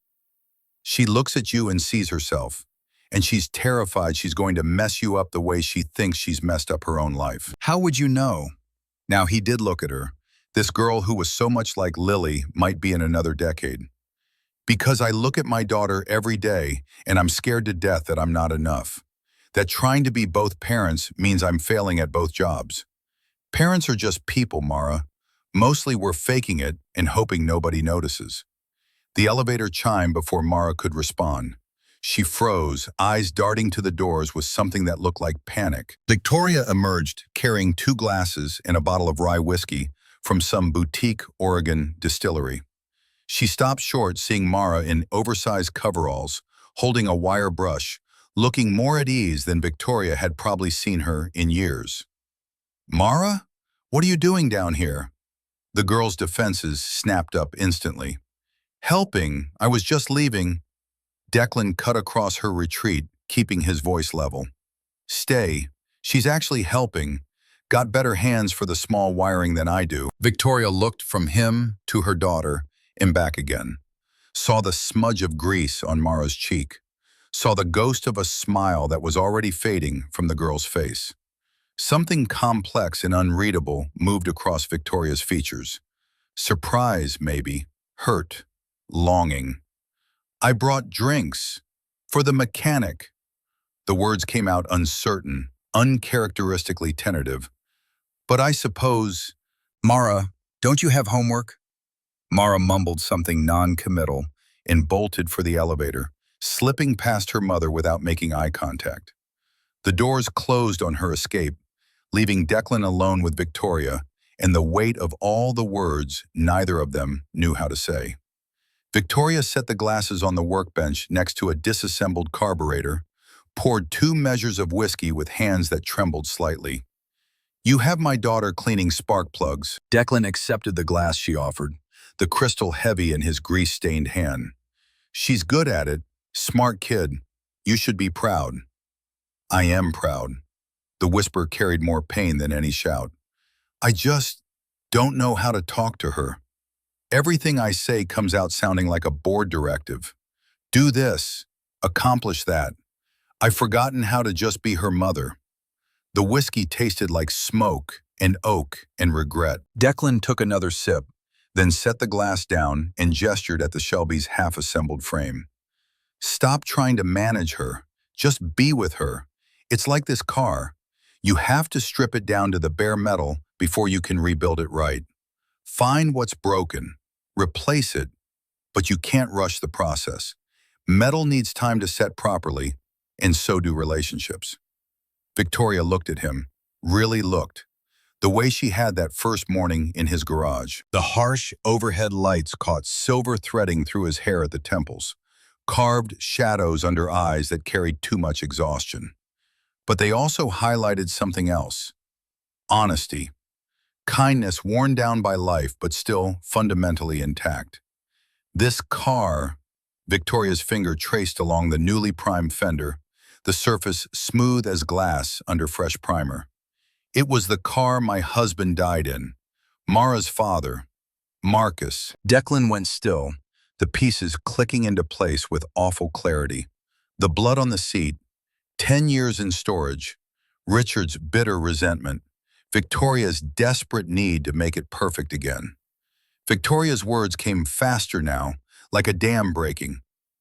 "She looks at you and sees herself, and she's terrified she's going to mess you up the way she thinks she's messed up her own life." "How would you know?" Now he did look at her. This girl who was so much like Lily might be in another decade. "Because I look at my daughter every day and I'm scared to death that I'm not enough. That trying to be both parents means I'm failing at both jobs. Parents are just people, Mara. Mostly we're faking it and hoping nobody notices." The elevator chimed before Mara could respond. She froze, eyes darting to the doors with something that looked like panic. Victoria emerged, carrying 2 glasses and a bottle of rye whiskey from some boutique Oregon distillery. She stopped short, seeing Mara in oversized coveralls, holding a wire brush, looking more at ease than Victoria had probably seen her in years. "Mara? What are you doing down here?" The girl's defenses snapped up instantly. "Helping. I was just leaving." Declan cut across her retreat, keeping his voice level. "Stay. She's actually helping. Got better hands for the small wiring than I do." Victoria looked from him to her daughter and back again. Saw the smudge of grease on Mara's cheek. Saw the ghost of a smile that was already fading from the girl's face. Something complex and unreadable moved across Victoria's features. Surprise, maybe. Hurt. Longing. "I brought drinks. For the mechanic." The words came out uncertain, uncharacteristically tentative. "But I suppose..." "Mara, don't you have homework?" Mara mumbled something non-committal and bolted for the elevator, slipping past her mother without making eye contact. The doors closed on her escape, leaving Declan alone with Victoria and the weight of all the words neither of them knew how to say. Victoria set the glasses on the workbench next to a disassembled carburetor, poured 2 measures of whiskey with hands that trembled slightly. You have my daughter cleaning spark plugs. Declan accepted the glass she offered, the crystal heavy in his grease-stained hand. She's good at it. Smart kid. You should be proud. I am proud. The whisper carried more pain than any shout. I just don't know how to talk to her. Everything I say comes out sounding like a board directive. Do this. Accomplish that. I've forgotten how to just be her mother. The whiskey tasted like smoke and oak and regret. Declan took another sip, then set the glass down and gestured at the Shelby's half-assembled frame. Stop trying to manage her. Just be with her. It's like this car. You have to strip it down to the bare metal before you can rebuild it right. Find what's broken. Replace it. But you can't rush the process. Metal needs time to set properly, and so do relationships. Victoria looked at him, really looked, the way she had that first morning in his garage. The harsh overhead lights caught silver threading through his hair at the temples, carved shadows under eyes that carried too much exhaustion. But they also highlighted something else. Honesty. Kindness worn down by life but still fundamentally intact. This car, Victoria's finger traced along the newly primed fender, the surface smooth as glass under fresh primer. It was the car my husband died in. Mara's father, Marcus. Declan went still, the pieces clicking into place with awful clarity. The blood on the seat, 10 years in storage, Richard's bitter resentment, Victoria's desperate need to make it perfect again. Victoria's words came faster now, like a dam breaking.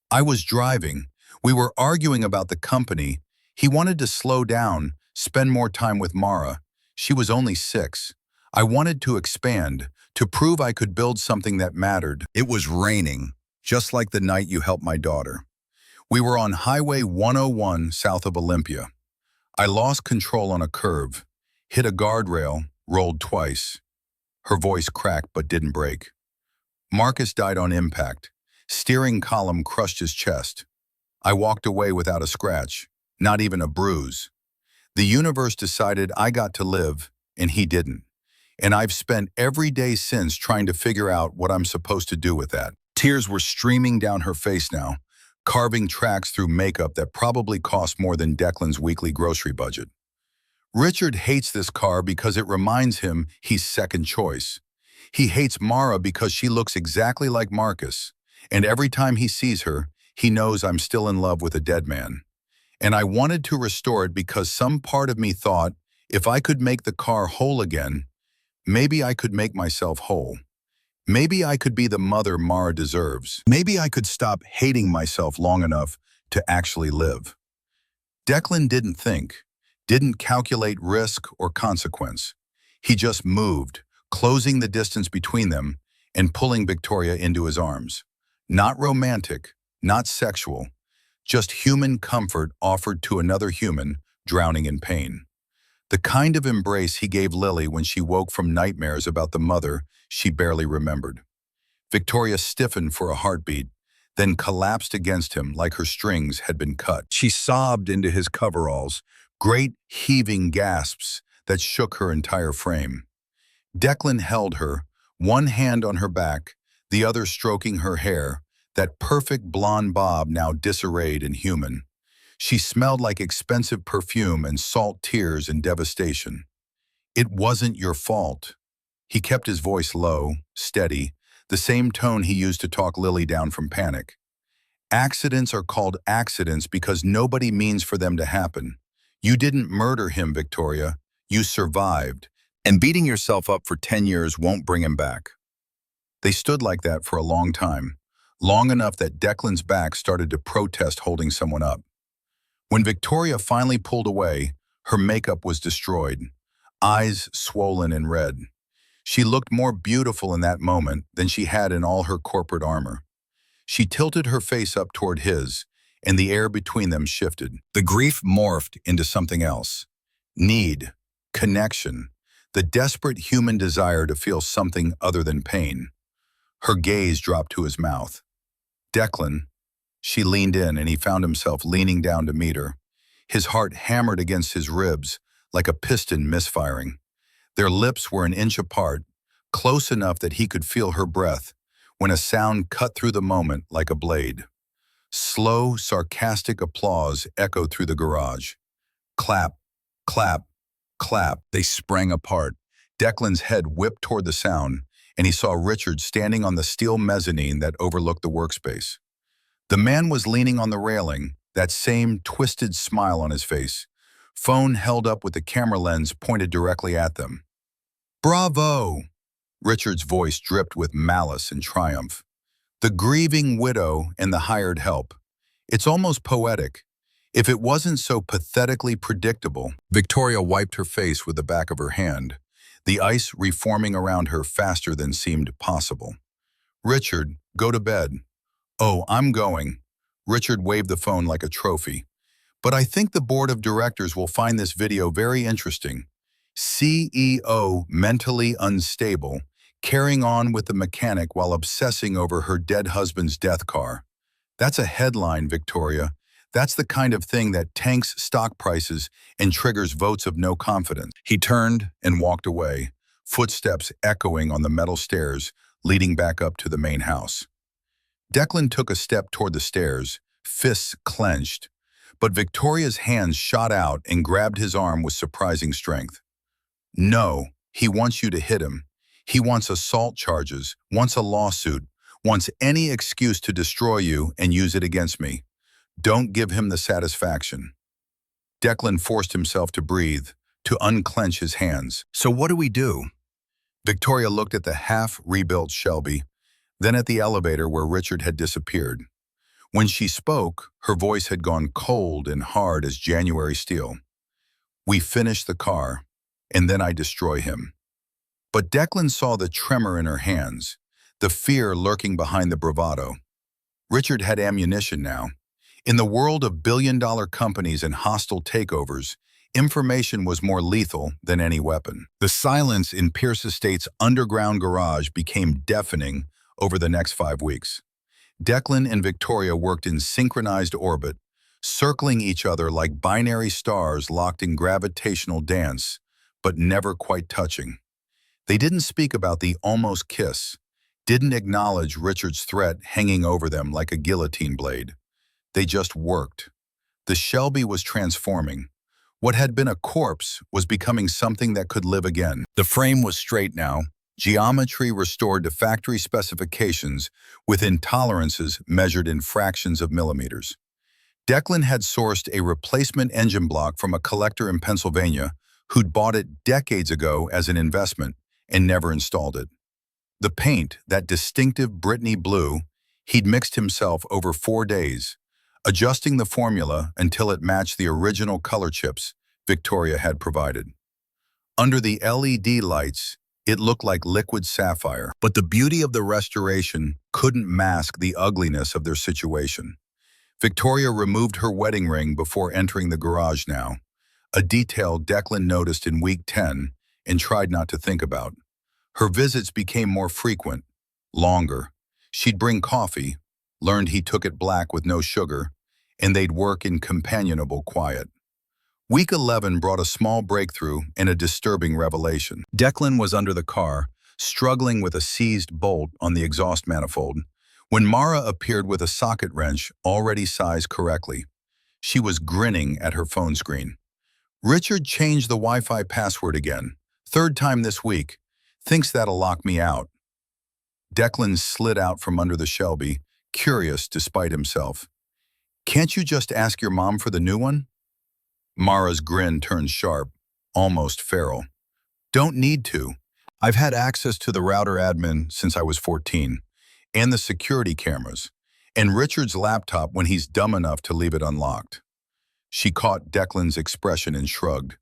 I was driving. We were arguing about the company. He wanted to slow down, spend more time with Mara. She was only 6. I wanted to expand, to prove I could build something that mattered. It was raining, just like the night you helped my daughter. We were on Highway 101 south of Olympia. I lost control on a curve, hit a guardrail, rolled twice. Her voice cracked but didn't break. Marcus died on impact. Steering column crushed his chest. I walked away without a scratch, not even a bruise. The universe decided I got to live, and he didn't. And I've spent every day since trying to figure out what I'm supposed to do with that. Tears were streaming down her face now, carving tracks through makeup that probably cost more than Declan's weekly grocery budget. Richard hates this car because it reminds him he's second choice. He hates Mara because she looks exactly like Marcus, and every time he sees her, he knows I'm still in love with a dead man. And I wanted to restore it because some part of me thought, if I could make the car whole again, maybe I could make myself whole. Maybe I could be the mother Mara deserves. Maybe I could stop hating myself long enough to actually live. Declan didn't think, didn't calculate risk or consequence. He just moved, closing the distance between them and pulling Victoria into his arms. Not romantic, not sexual, just human comfort offered to another human drowning in pain. The kind of embrace he gave Lily when she woke from nightmares about the mother she barely remembered. Victoria stiffened for a heartbeat, then collapsed against him like her strings had been cut. She sobbed into his coveralls, great heaving gasps that shook her entire frame. Declan held her, one hand on her back, the other stroking her hair, that perfect blonde bob now disarrayed and human. She smelled like expensive perfume and salt tears and devastation. It wasn't your fault. He kept his voice low, steady, the same tone he used to talk Lily down from panic. Accidents are called accidents because nobody means for them to happen. You didn't murder him, Victoria. You survived. And beating yourself up for 10 years won't bring him back. They stood like that for a long time, long enough that Declan's back started to protest holding someone up. When Victoria finally pulled away, her makeup was destroyed, eyes swollen and red. She looked more beautiful in that moment than she had in all her corporate armor. She tilted her face up toward his, and the air between them shifted. The grief morphed into something else. Need, connection, the desperate human desire to feel something other than pain. Her gaze dropped to his mouth. Declan. She leaned in and he found himself leaning down to meet her. His heart hammered against his ribs like a piston misfiring. Their lips were an inch apart, close enough that he could feel her breath, when a sound cut through the moment like a blade. Slow, sarcastic applause echoed through the garage. Clap, clap, clap. They sprang apart. Declan's head whipped toward the sound, and he saw Richard standing on the steel mezzanine that overlooked the workspace. The man was leaning on the railing, that same twisted smile on his face, phone held up with the camera lens pointed directly at them. "Bravo!" Richard's voice dripped with malice and triumph. The grieving widow and the hired help. It's almost poetic. If it wasn't so pathetically predictable. Victoria wiped her face with the back of her hand, the ice reforming around her faster than seemed possible. "Richard, go to bed." "Oh, I'm going." Richard waved the phone like a trophy. "But I think the board of directors will find this video very interesting. CEO mentally unstable, carrying on with the mechanic while obsessing over her dead husband's death car. That's a headline, Victoria. That's the kind of thing that tanks stock prices and triggers votes of no confidence." He turned and walked away, footsteps echoing on the metal stairs leading back up to the main house. Declan took a step toward the stairs, fists clenched, but Victoria's hands shot out and grabbed his arm with surprising strength. "No, he wants you to hit him. He wants assault charges, wants a lawsuit, wants any excuse to destroy you and use it against me. Don't give him the satisfaction." Declan forced himself to breathe, to unclench his hands. "So what do we do?" Victoria looked at the half-rebuilt Shelby, then at the elevator where Richard had disappeared. When she spoke, her voice had gone cold and hard as January steel. "We finish the car, and then I destroy him." But Declan saw the tremor in her hands, the fear lurking behind the bravado. Richard had ammunition now. In the world of billion-dollar companies and hostile takeovers, information was more lethal than any weapon. The silence in Pierce Estate's underground garage became deafening over the next 5 weeks. Declan and Victoria worked in synchronized orbit, circling each other like binary stars locked in gravitational dance, but never quite touching. They didn't speak about the almost kiss, didn't acknowledge Richard's threat hanging over them like a guillotine blade. They just worked. The Shelby was transforming. What had been a corpse was becoming something that could live again. The frame was straight now, geometry restored to factory specifications with intolerances measured in fractions of millimeters. Declan had sourced a replacement engine block from a collector in Pennsylvania who'd bought it decades ago as an investment and never installed it. The paint, that distinctive Brittany blue, he'd mixed himself over 4 days, adjusting the formula until it matched the original color chips Victoria had provided. Under the LED lights, it looked like liquid sapphire, but the beauty of the restoration couldn't mask the ugliness of their situation. Victoria removed her wedding ring before entering the garage now, a detail Declan noticed in week 10 and tried not to think about. Her visits became more frequent, longer. She'd bring coffee, learned he took it black with no sugar, and they'd work in companionable quiet. Week 11 brought a small breakthrough and a disturbing revelation. Declan was under the car, struggling with a seized bolt on the exhaust manifold, when Mara appeared with a socket wrench already sized correctly. She was grinning at her phone screen. "Richard changed the Wi-Fi password again. 3rd time this week. Thinks that'll lock me out." Declan slid out from under the Shelby, curious despite himself. "Can't you just ask your mom for the new one?" Mara's grin turned sharp, almost feral. "Don't need to. I've had access to the router admin since I was 14, and the security cameras, and Richard's laptop when he's dumb enough to leave it unlocked." She caught Declan's expression and shrugged.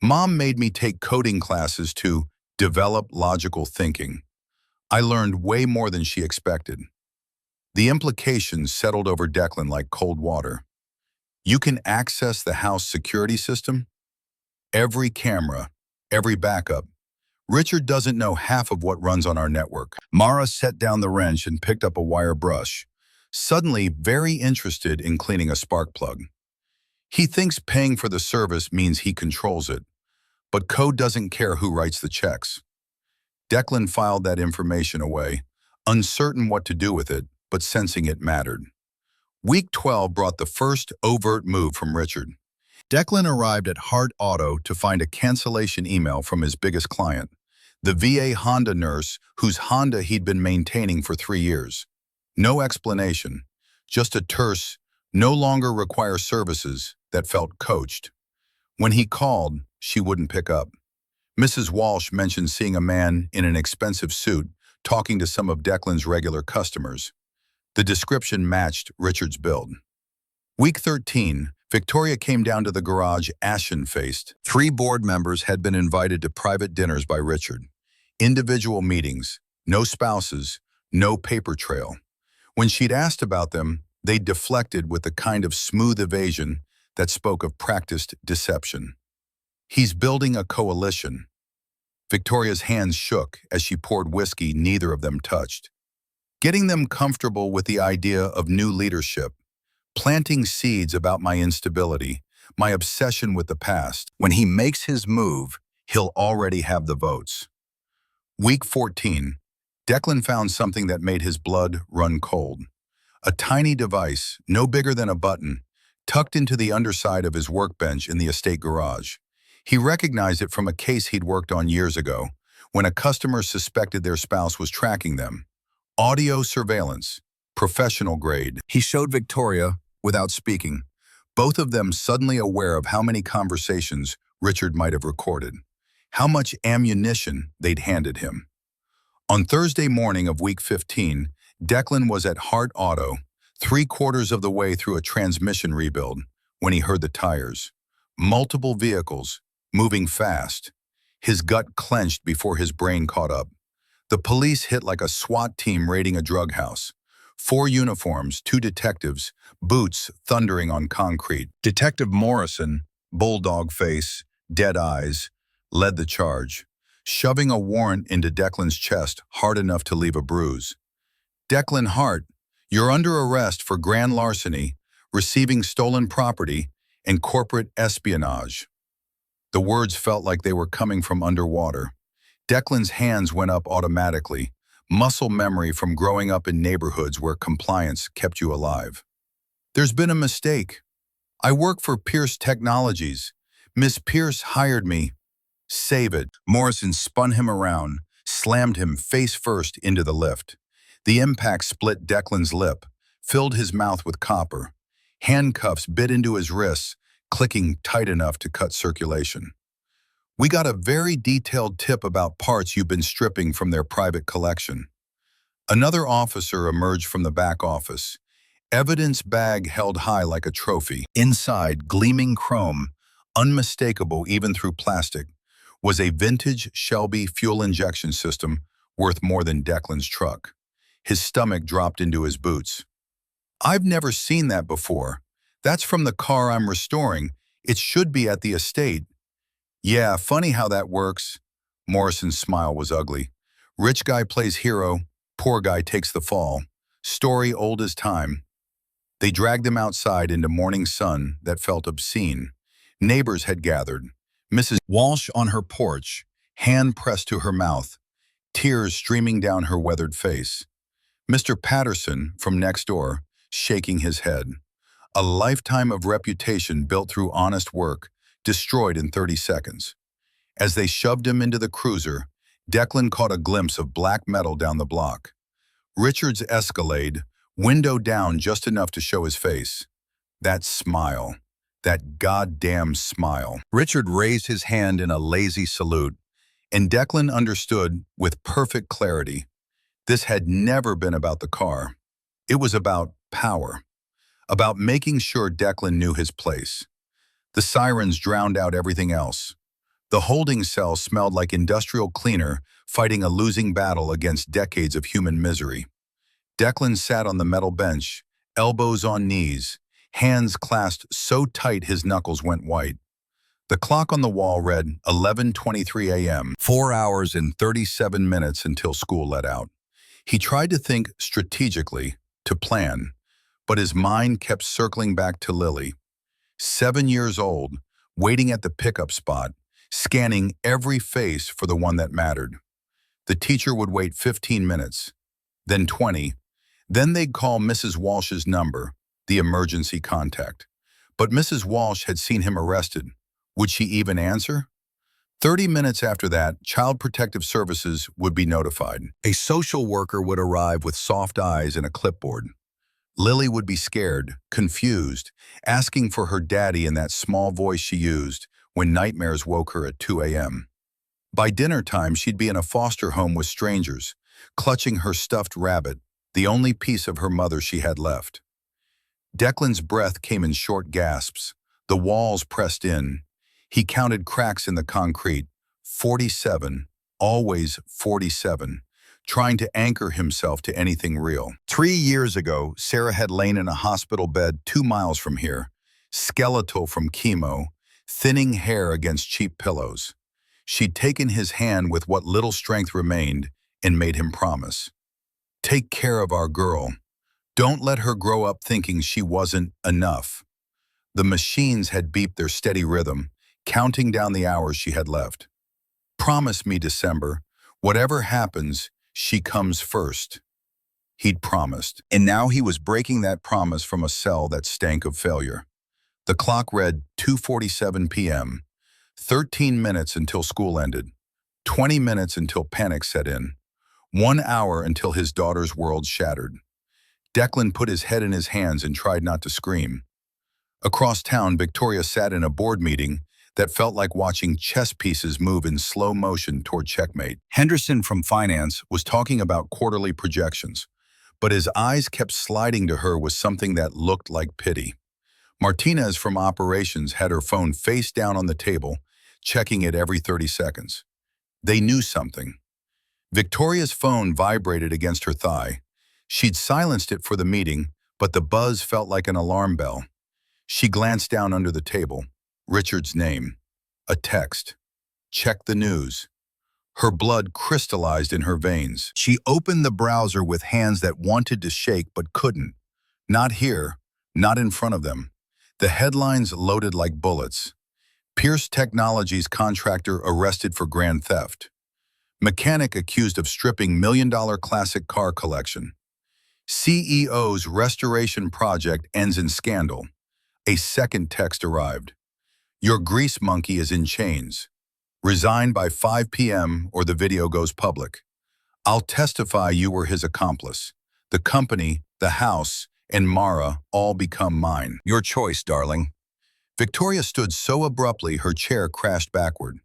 "Mom made me take coding classes to develop logical thinking. I learned way more than she expected." The implications settled over Declan like cold water. "You can access the house security system? Every camera, every backup. Richard doesn't know half of what runs on our network." Mara set down the wrench and picked up a wire brush, suddenly very interested in cleaning a spark plug. "He thinks paying for the service means he controls it. But code doesn't care who writes the checks. Declan filed that information away, uncertain what to do with it, but sensing it mattered. Week 12 brought the first overt move from Richard. Declan arrived at Hart Auto to find a cancellation email from his biggest client, the VA Honda nurse whose Honda he'd been maintaining for 3 years. No explanation, just a terse, no longer require services that felt coached. When he called, she wouldn't pick up. Mrs. Walsh mentioned seeing a man in an expensive suit talking to some of Declan's regular customers. The description matched Richard's build. Week 13, Victoria came down to the garage ashen-faced. 3 board members had been invited to private dinners by Richard. Individual meetings, no spouses, no paper trail. When she'd asked about them, they deflected with the kind of smooth evasion that spoke of practiced deception. He's building a coalition. Victoria's hands shook as she poured whiskey neither of them touched. Getting them comfortable with the idea of new leadership, planting seeds about my instability, my obsession with the past. When he makes his move, he'll already have the votes. Week 14, Declan found something that made his blood run cold. A tiny device, no bigger than a button, tucked into the underside of his workbench in the estate garage. He recognized it from a case he'd worked on years ago, when a customer suspected their spouse was tracking them. Audio surveillance, professional grade. He showed Victoria without speaking, both of them suddenly aware of how many conversations Richard might have recorded, how much ammunition they'd handed him. On Thursday morning of week 15, Declan was at Hart Auto, 3/4 of the way through a transmission rebuild, when he heard the tires. Multiple vehicles, moving fast. His gut clenched before his brain caught up. The police hit like a SWAT team raiding a drug house. 4 uniforms, 2 detectives, boots thundering on concrete. Detective Morrison, bulldog face, dead eyes, led the charge, shoving a warrant into Declan's chest hard enough to leave a bruise. Declan Hart, you're under arrest for grand larceny, receiving stolen property, and corporate espionage. The words felt like they were coming from underwater. Declan's hands went up automatically, muscle memory from growing up in neighborhoods where compliance kept you alive. There's been a mistake. I work for Pierce Technologies. Miss Pierce hired me. Save it. Morrison spun him around, slammed him face first into the lift. The impact split Declan's lip, filled his mouth with copper. Handcuffs bit into his wrists, clicking tight enough to cut circulation. We got a very detailed tip about parts you've been stripping from their private collection. Another officer emerged from the back office, evidence bag held high like a trophy. Inside, gleaming chrome, unmistakable even through plastic, was a vintage Shelby fuel injection system worth more than Declan's truck. His stomach dropped into his boots. I've never seen that before. That's from the car I'm restoring. It should be at the estate. Yeah, funny how that works. Morrison's smile was ugly. Rich guy plays hero, poor guy takes the fall. Story old as time. They dragged him outside into morning sun that felt obscene. Neighbors had gathered. Mrs. Walsh on her porch, hand pressed to her mouth, tears streaming down her weathered face. Mr. Patterson, from next door, shaking his head. A lifetime of reputation built through honest work, destroyed in 30 seconds. As they shoved him into the cruiser, Declan caught a glimpse of black metal down the block. Richard's Escalade, window down just enough to show his face. That smile. That goddamn smile. Richard raised his hand in a lazy salute, and Declan understood with perfect clarity. This had never been about the car. It was about power. About making sure Declan knew his place. The sirens drowned out everything else. The holding cell smelled like industrial cleaner fighting a losing battle against decades of human misery. Declan sat on the metal bench, elbows on knees, hands clasped so tight his knuckles went white. The clock on the wall read 11:23 a.m., 4 hours and 37 minutes until school let out. He tried to think strategically, to plan, but his mind kept circling back to Lily. 7 years old, waiting at the pickup spot, scanning every face for the one that mattered. The teacher would wait 15 minutes, then 20, then they'd call Mrs. Walsh's number, the emergency contact. But Mrs. Walsh had seen him arrested. Would she even answer? 30 minutes after that, Child Protective Services would be notified. A social worker would arrive with soft eyes and a clipboard. Lily would be scared, confused, asking for her daddy in that small voice she used when nightmares woke her at 2 a.m. By dinner time, she'd be in a foster home with strangers, clutching her stuffed rabbit, the only piece of her mother she had left. Declan's breath came in short gasps. The walls pressed in. He counted cracks in the concrete. 47, always 47, trying to anchor himself to anything real. 3 years ago, Sarah had lain in a hospital bed 2 miles from here, skeletal from chemo, thinning hair against cheap pillows. She'd taken his hand with what little strength remained and made him promise. Take care of our girl. Don't let her grow up thinking she wasn't enough. The machines had beeped their steady rhythm, counting down the hours she had left. Promise me, December, whatever happens, she comes first. He'd promised, and now he was breaking that promise from a cell that stank of failure. The clock read 2:47 p.m., 13 minutes until school ended, 20 minutes until panic set in, 1 hour until his daughter's world shattered. Declan put his head in his hands and tried not to scream. Across town, Victoria sat in a board meeting that felt like watching chess pieces move in slow motion toward checkmate. Henderson from finance was talking about quarterly projections, but his eyes kept sliding to her with something that looked like pity. Martinez from operations had her phone face down on the table, checking it every 30 seconds. They knew something. Victoria's phone vibrated against her thigh. She'd silenced it for the meeting, but the buzz felt like an alarm bell. She glanced down under the table. Richard's name. A text. Check the news. Her blood crystallized in her veins. She opened the browser with hands that wanted to shake but couldn't. Not here, not in front of them. The headlines loaded like bullets. Pierce Technologies contractor arrested for grand theft. Mechanic accused of stripping million-dollar classic car collection. CEO's restoration project ends in scandal. A second text arrived. Your grease monkey is in chains. Resign by 5 p.m. or the video goes public. I'll testify you were his accomplice. The company, the house, and Mara all become mine. Your choice, darling. Victoria stood so abruptly her chair crashed backward.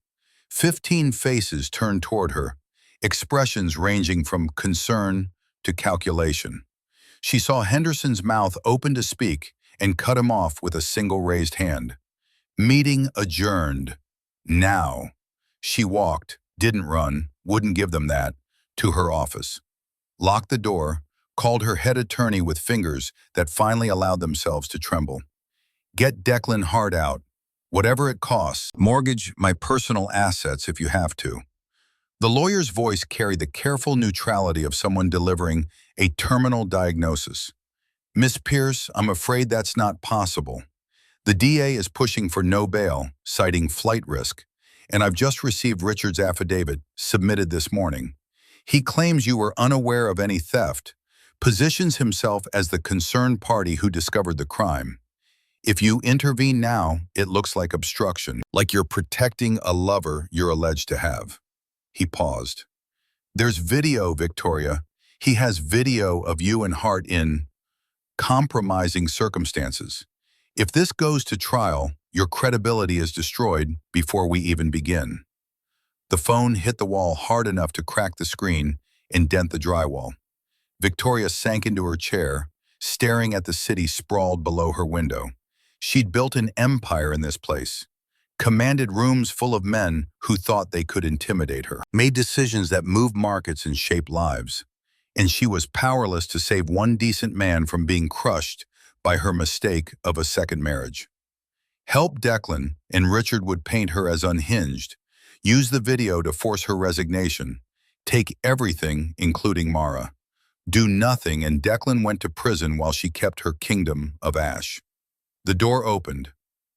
15 faces turned toward her, expressions ranging from concern to calculation. She saw Henderson's mouth open to speak and cut him off with a single raised hand. Meeting adjourned. Now. She walked, didn't run, wouldn't give them that, to her office. Locked the door, called her head attorney with fingers that finally allowed themselves to tremble. Get Declan Hart out. Whatever it costs. Mortgage my personal assets if you have to. The lawyer's voice carried the careful neutrality of someone delivering a terminal diagnosis. Miss Pierce, I'm afraid that's not possible. The DA is pushing for no bail, citing flight risk, and I've just received Richard's affidavit, submitted this morning. He claims you were unaware of any theft, positions himself as the concerned party who discovered the crime. If you intervene now, it looks like obstruction, like you're protecting a lover you're alleged to have. He paused. There's video, Victoria. He has video of you and Hart in compromising circumstances. If this goes to trial, your credibility is destroyed before we even begin. The phone hit the wall hard enough to crack the screen and dent the drywall. Victoria sank into her chair, staring at the city sprawled below her window. She'd built an empire in this place, commanded rooms full of men who thought they could intimidate her, made decisions that moved markets and shaped lives. And she was powerless to save one decent man from being crushed by her mistake of a second marriage. Help Declan, and Richard would paint her as unhinged, use the video to force her resignation, take everything, including Mara. Do nothing, and Declan went to prison while she kept her kingdom of ash. The door opened.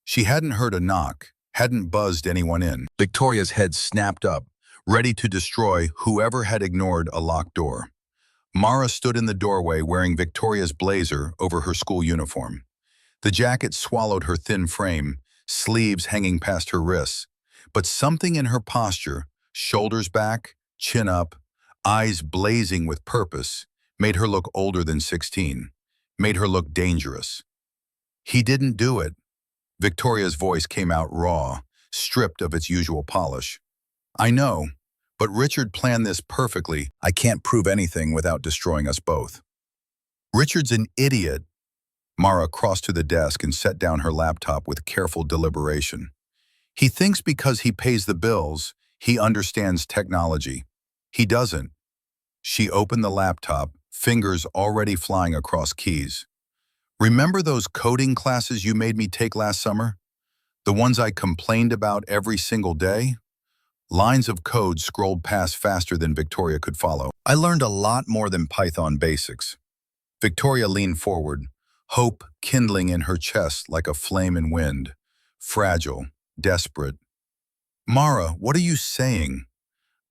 She hadn't heard a knock, hadn't buzzed anyone in. Victoria's head snapped up, ready to destroy whoever had ignored a locked door. Mara stood in the doorway wearing Victoria's blazer over her school uniform. The jacket swallowed her thin frame, sleeves hanging past her wrists. But something in her posture, shoulders back, chin up, eyes blazing with purpose, made her look older than 16, made her look dangerous. He didn't do it. Victoria's voice came out raw, stripped of its usual polish. I know, but Richard planned this perfectly. I can't prove anything without destroying us both. Richard's an idiot. Mara crossed to the desk and set down her laptop with careful deliberation. He thinks because he pays the bills, he understands technology. He doesn't. She opened the laptop, fingers already flying across keys. Remember those coding classes you made me take last summer? The ones I complained about every single day? Lines of code scrolled past faster than Victoria could follow. I learned a lot more than Python basics. Victoria leaned forward, hope kindling in her chest like a flame in wind. Fragile, desperate. Mara, what are you saying?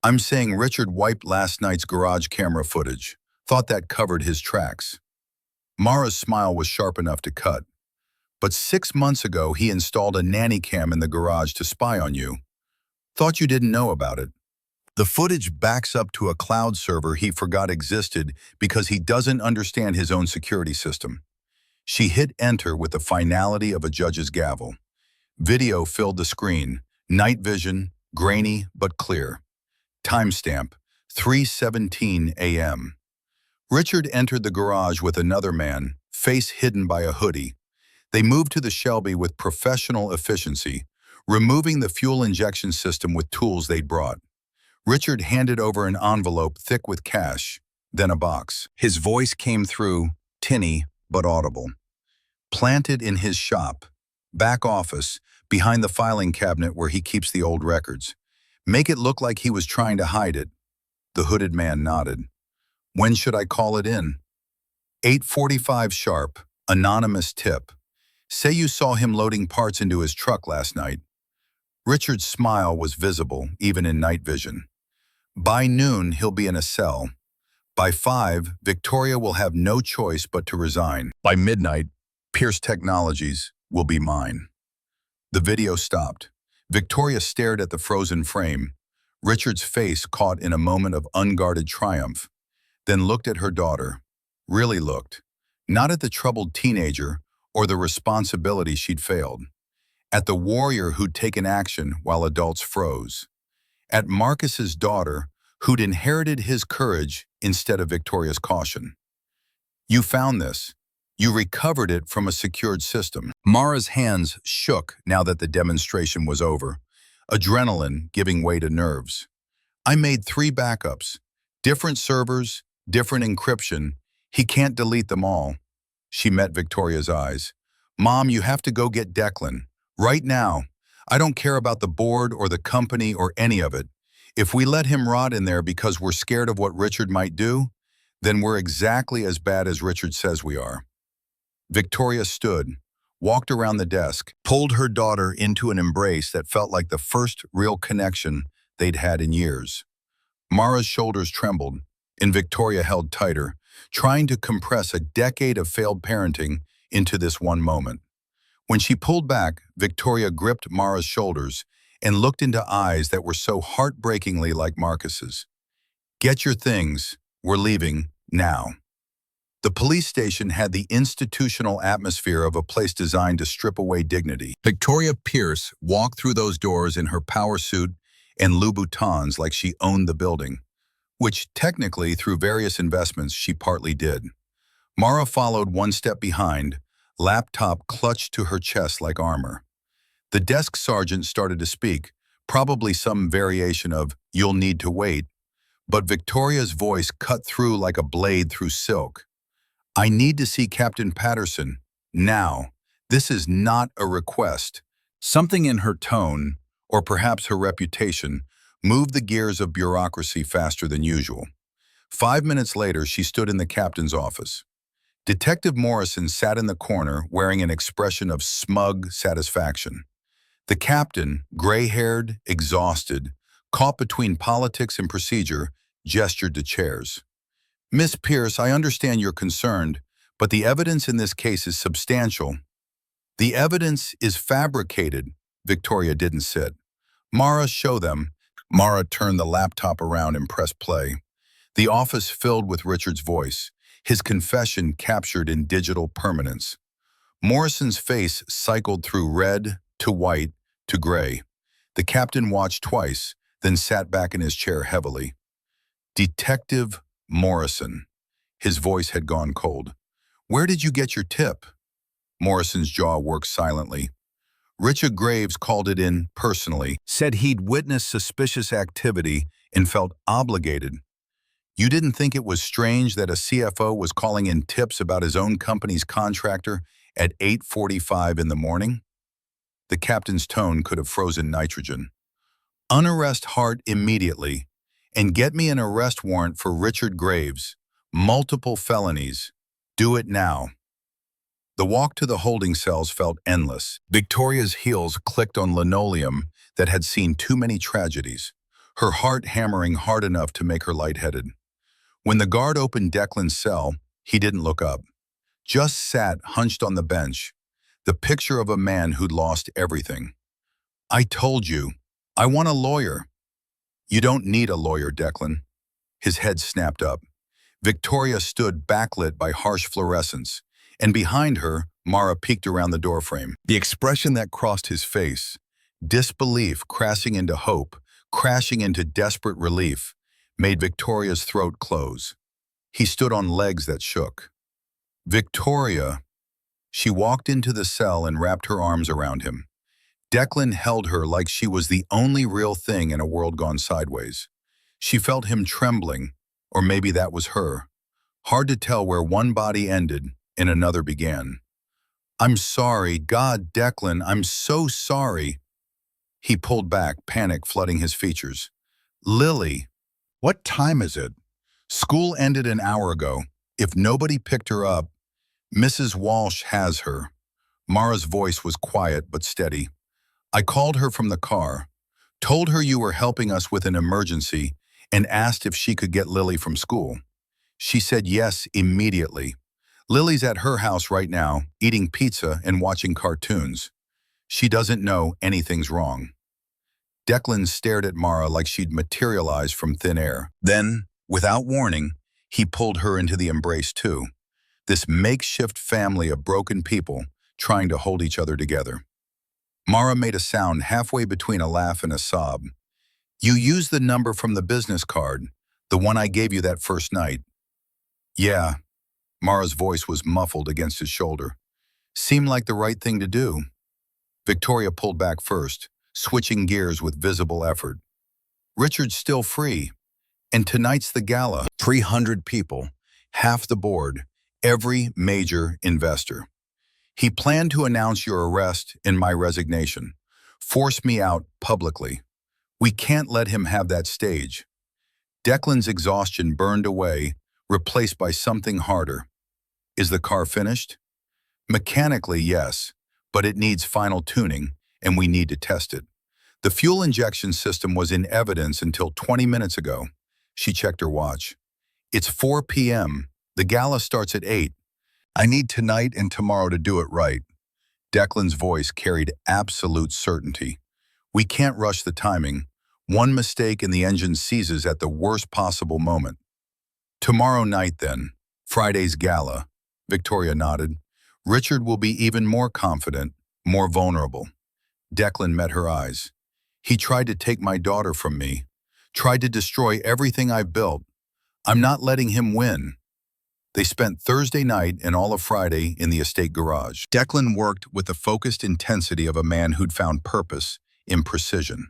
I'm saying Richard wiped last night's garage camera footage. Thought that covered his tracks. Mara's smile was sharp enough to cut. But 6 months ago, he installed a nanny cam in the garage to spy on you. Thought you didn't know about it. The footage backs up to a cloud server he forgot existed because he doesn't understand his own security system. She hit enter with the finality of a judge's gavel. Video filled the screen, night vision, grainy but clear. Timestamp, 3:17 a.m. Richard entered the garage with another man, face hidden by a hoodie. They moved to the Shelby with professional efficiency, removing the fuel injection system with tools they'd brought. Richard handed over an envelope thick with cash, then a box. His voice came through, tinny but audible. Planted in his shop, back office, behind the filing cabinet where he keeps the old records. Make it look like he was trying to hide it. The hooded man nodded. When should I call it in? 8:45 sharp, anonymous tip. Say you saw him loading parts into his truck last night. Richard's smile was visible, even in night vision. By noon, he'll be in a cell. By 5, Victoria will have no choice but to resign. By midnight, Pierce Technologies will be mine. The video stopped. Victoria stared at the frozen frame, Richard's face caught in a moment of unguarded triumph, then looked at her daughter, really looked, not at the troubled teenager or the responsibility she'd failed, at the warrior who'd taken action while adults froze, at Marcus's daughter who'd inherited his courage instead of Victoria's caution. You found this. You recovered it from a secured system. Mara's hands shook now that the demonstration was over, adrenaline giving way to nerves. I made 3 backups, different servers, different encryption. He can't delete them all. She met Victoria's eyes. Mom, you have to go get Declan. Right now. I don't care about the board or the company or any of it. If we let him rot in there because we're scared of what Richard might do, then we're exactly as bad as Richard says we are. Victoria stood, walked around the desk, pulled her daughter into an embrace that felt like the first real connection they'd had in years. Mara's shoulders trembled, and Victoria held tighter, trying to compress a decade of failed parenting into this one moment. When she pulled back, Victoria gripped Mara's shoulders and looked into eyes that were so heartbreakingly like Marcus's. Get your things. We're leaving now. The police station had the institutional atmosphere of a place designed to strip away dignity. Victoria Pierce walked through those doors in her power suit and Louboutins like she owned the building, which technically, through various investments, she partly did. Mara followed one step behind, laptop clutched to her chest like armor. The desk sergeant started to speak, probably some variation of, "You'll need to wait," but Victoria's voice cut through like a blade through silk. I need to see Captain Patterson, now. This is not a request. Something in her tone, or perhaps her reputation, moved the gears of bureaucracy faster than usual. 5 minutes later, she stood in the captain's office. Detective Morrison sat in the corner wearing an expression of smug satisfaction. The captain, gray-haired, exhausted, caught between politics and procedure, gestured to chairs. Miss Pierce, I understand you're concerned, but the evidence in this case is substantial. The evidence is fabricated. Victoria didn't sit. Mara, show them. Mara turned the laptop around and pressed play. The office filled with Richard's voice, his confession captured in digital permanence. Morrison's face cycled through red to white to gray. The captain watched twice, then sat back in his chair heavily. Detective Morrison. His voice had gone cold. Where did you get your tip? Morrison's jaw worked silently. Richard Graves called it in personally, said he'd witnessed suspicious activity and felt obligated. You didn't think it was strange that a CFO was calling in tips about his own company's contractor at 8:45 in the morning? The captain's tone could have frozen nitrogen. Unarrest Hart immediately and get me an arrest warrant for Richard Graves. Multiple felonies. Do it now. The walk to the holding cells felt endless. Victoria's heels clicked on linoleum that had seen too many tragedies, her heart hammering hard enough to make her lightheaded. When the guard opened Declan's cell, he didn't look up. Just sat hunched on the bench, the picture of a man who'd lost everything. I told you, I want a lawyer. You don't need a lawyer, Declan. His head snapped up. Victoria stood backlit by harsh fluorescence, and behind her, Mara peeked around the doorframe. The expression that crossed his face, disbelief crashing into hope, crashing into desperate relief, made Victoria's throat close. He stood on legs that shook. Victoria. She walked into the cell and wrapped her arms around him. Declan held her like she was the only real thing in a world gone sideways. She felt him trembling, or maybe that was her. Hard to tell where one body ended and another began. I'm sorry, God, Declan, I'm so sorry. He pulled back, panic flooding his features. Lily. What time is it? School ended an hour ago. If nobody picked her up, Mrs. Walsh has her. Mara's voice was quiet but steady. I called her from the car, told her you were helping us with an emergency, and asked if she could get Lily from school. She said yes immediately. Lily's at her house right now, eating pizza and watching cartoons. She doesn't know anything's wrong. Declan stared at Mara like she'd materialized from thin air. Then, without warning, he pulled her into the embrace too. This makeshift family of broken people trying to hold each other together. Mara made a sound halfway between a laugh and a sob. You used the number from the business card, the one I gave you that first night. Yeah. Mara's voice was muffled against his shoulder. Seemed like the right thing to do. Victoria pulled back first, switching gears with visible effort. Richard's still free. And tonight's the gala. 300 people, half the board, every major investor. He planned to announce your arrest and my resignation. Force me out publicly. We can't let him have that stage. Declan's exhaustion burned away, replaced by something harder. Is the car finished? Mechanically, yes, but it needs final tuning, and we need to test it. The fuel injection system was in evidence until 20 minutes ago. She checked her watch. It's 4 p.m. The gala starts at 8. I need tonight and tomorrow to do it right. Declan's voice carried absolute certainty. We can't rush the timing. One mistake and the engine seizes at the worst possible moment. Tomorrow night then, Friday's gala. Victoria nodded. Richard will be even more confident, more vulnerable. Declan met her eyes. He tried to take my daughter from me, tried to destroy everything I've built. I'm not letting him win. They spent Thursday night and all of Friday in the estate garage. Declan worked with the focused intensity of a man who'd found purpose in precision.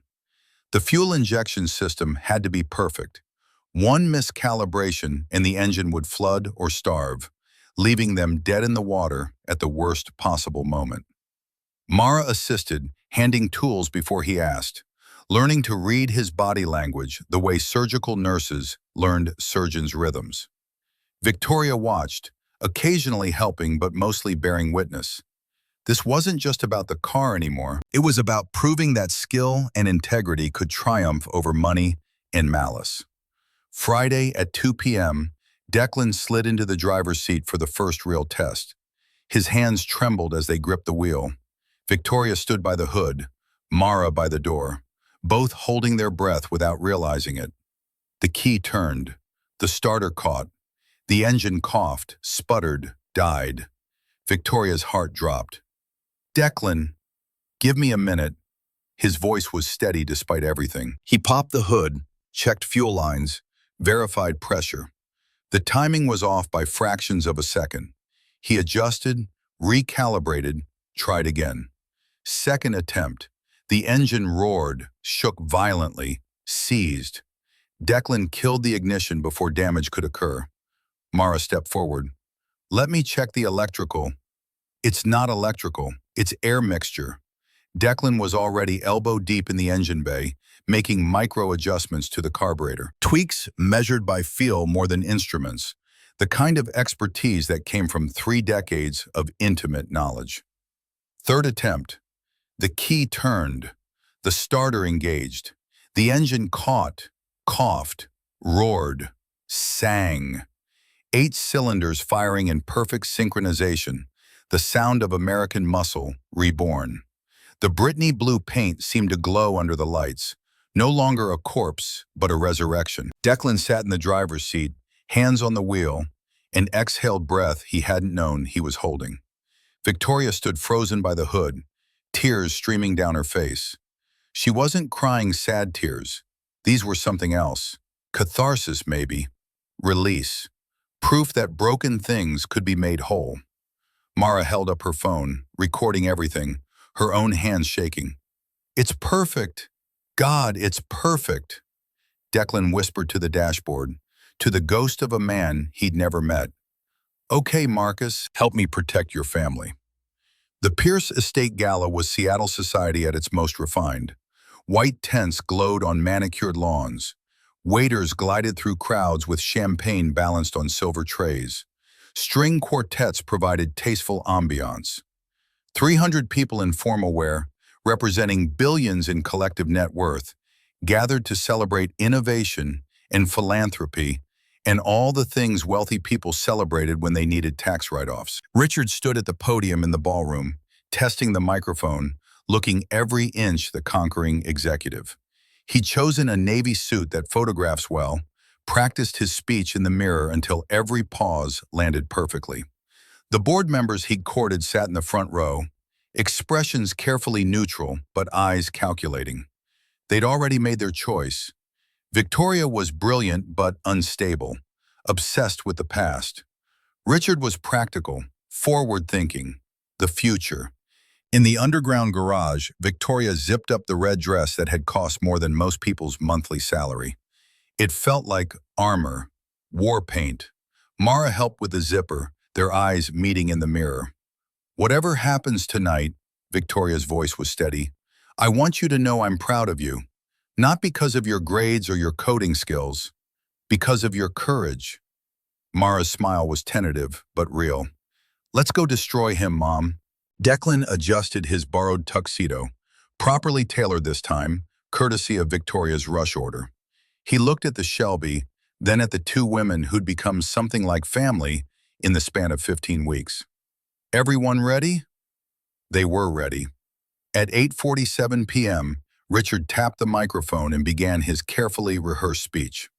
The fuel injection system had to be perfect. One miscalibration and the engine would flood or starve, leaving them dead in the water at the worst possible moment. Mara assisted, handing tools before he asked, learning to read his body language the way surgical nurses learned surgeons' rhythms. Victoria watched, occasionally helping but mostly bearing witness. This wasn't just about the car anymore. It was about proving that skill and integrity could triumph over money and malice. Friday at 2 p.m., Declan slid into the driver's seat for the first real test. His hands trembled as they gripped the wheel. Victoria stood by the hood, Mara by the door, both holding their breath without realizing it. The key turned. The starter caught. The engine coughed, sputtered, died. Victoria's heart dropped. "Declan, give me a minute." His voice was steady despite everything. He popped the hood, checked fuel lines, verified pressure. The timing was off by fractions of a second. He adjusted, recalibrated, tried again. Second attempt. The engine roared, shook violently, seized. Declan killed the ignition before damage could occur. Mara stepped forward. "Let me check the electrical." "It's not electrical, it's air mixture." Declan was already elbow deep in the engine bay, making micro adjustments to the carburetor. Tweaks measured by feel more than instruments, the kind of expertise that came from 3 decades of intimate knowledge. Third attempt. The key turned. The starter engaged. The engine caught, coughed, roared, sang. 8 cylinders firing in perfect synchronization, the sound of American muscle reborn. The Brittany blue paint seemed to glow under the lights, no longer a corpse, but a resurrection. Declan sat in the driver's seat, hands on the wheel, an exhaled breath he hadn't known he was holding. Victoria stood frozen by the hood, tears streaming down her face. She wasn't crying sad tears. These were something else. Catharsis, maybe. Release. Proof that broken things could be made whole. Mara held up her phone, recording everything, her own hands shaking. "It's perfect. God, it's perfect." Declan whispered to the dashboard, to the ghost of a man he'd never met. "Okay, Marcus, help me protect your family." The Pierce Estate Gala was Seattle society at its most refined. White tents glowed on manicured lawns. Waiters glided through crowds with champagne balanced on silver trays. String quartets provided tasteful ambiance. 300 people in formal wear, representing billions in collective net worth, gathered to celebrate innovation and philanthropy and all the things wealthy people celebrated when they needed tax write-offs. Richard stood at the podium in the ballroom, testing the microphone, looking every inch the conquering executive. He'd chosen a navy suit that photographs well, practiced his speech in the mirror until every pause landed perfectly. The board members he'd courted sat in the front row, expressions carefully neutral but eyes calculating. They'd already made their choice. Victoria was brilliant but unstable, obsessed with the past. Richard was practical, forward-thinking, the future. In the underground garage, Victoria zipped up the red dress that had cost more than most people's monthly salary. It felt like armor, war paint. Mara helped with the zipper, their eyes meeting in the mirror. "Whatever happens tonight," Victoria's voice was steady, "I want you to know I'm proud of you. Not because of your grades or your coding skills, because of your courage." Mara's smile was tentative, but real. "Let's go destroy him, Mom." Declan adjusted his borrowed tuxedo, properly tailored this time, courtesy of Victoria's rush order. He looked at the Shelby, then at the 2 women who'd become something like family in the span of 15 weeks. "Everyone ready?" They were ready. At 8:47 p.m., Richard tapped the microphone and began his carefully rehearsed speech.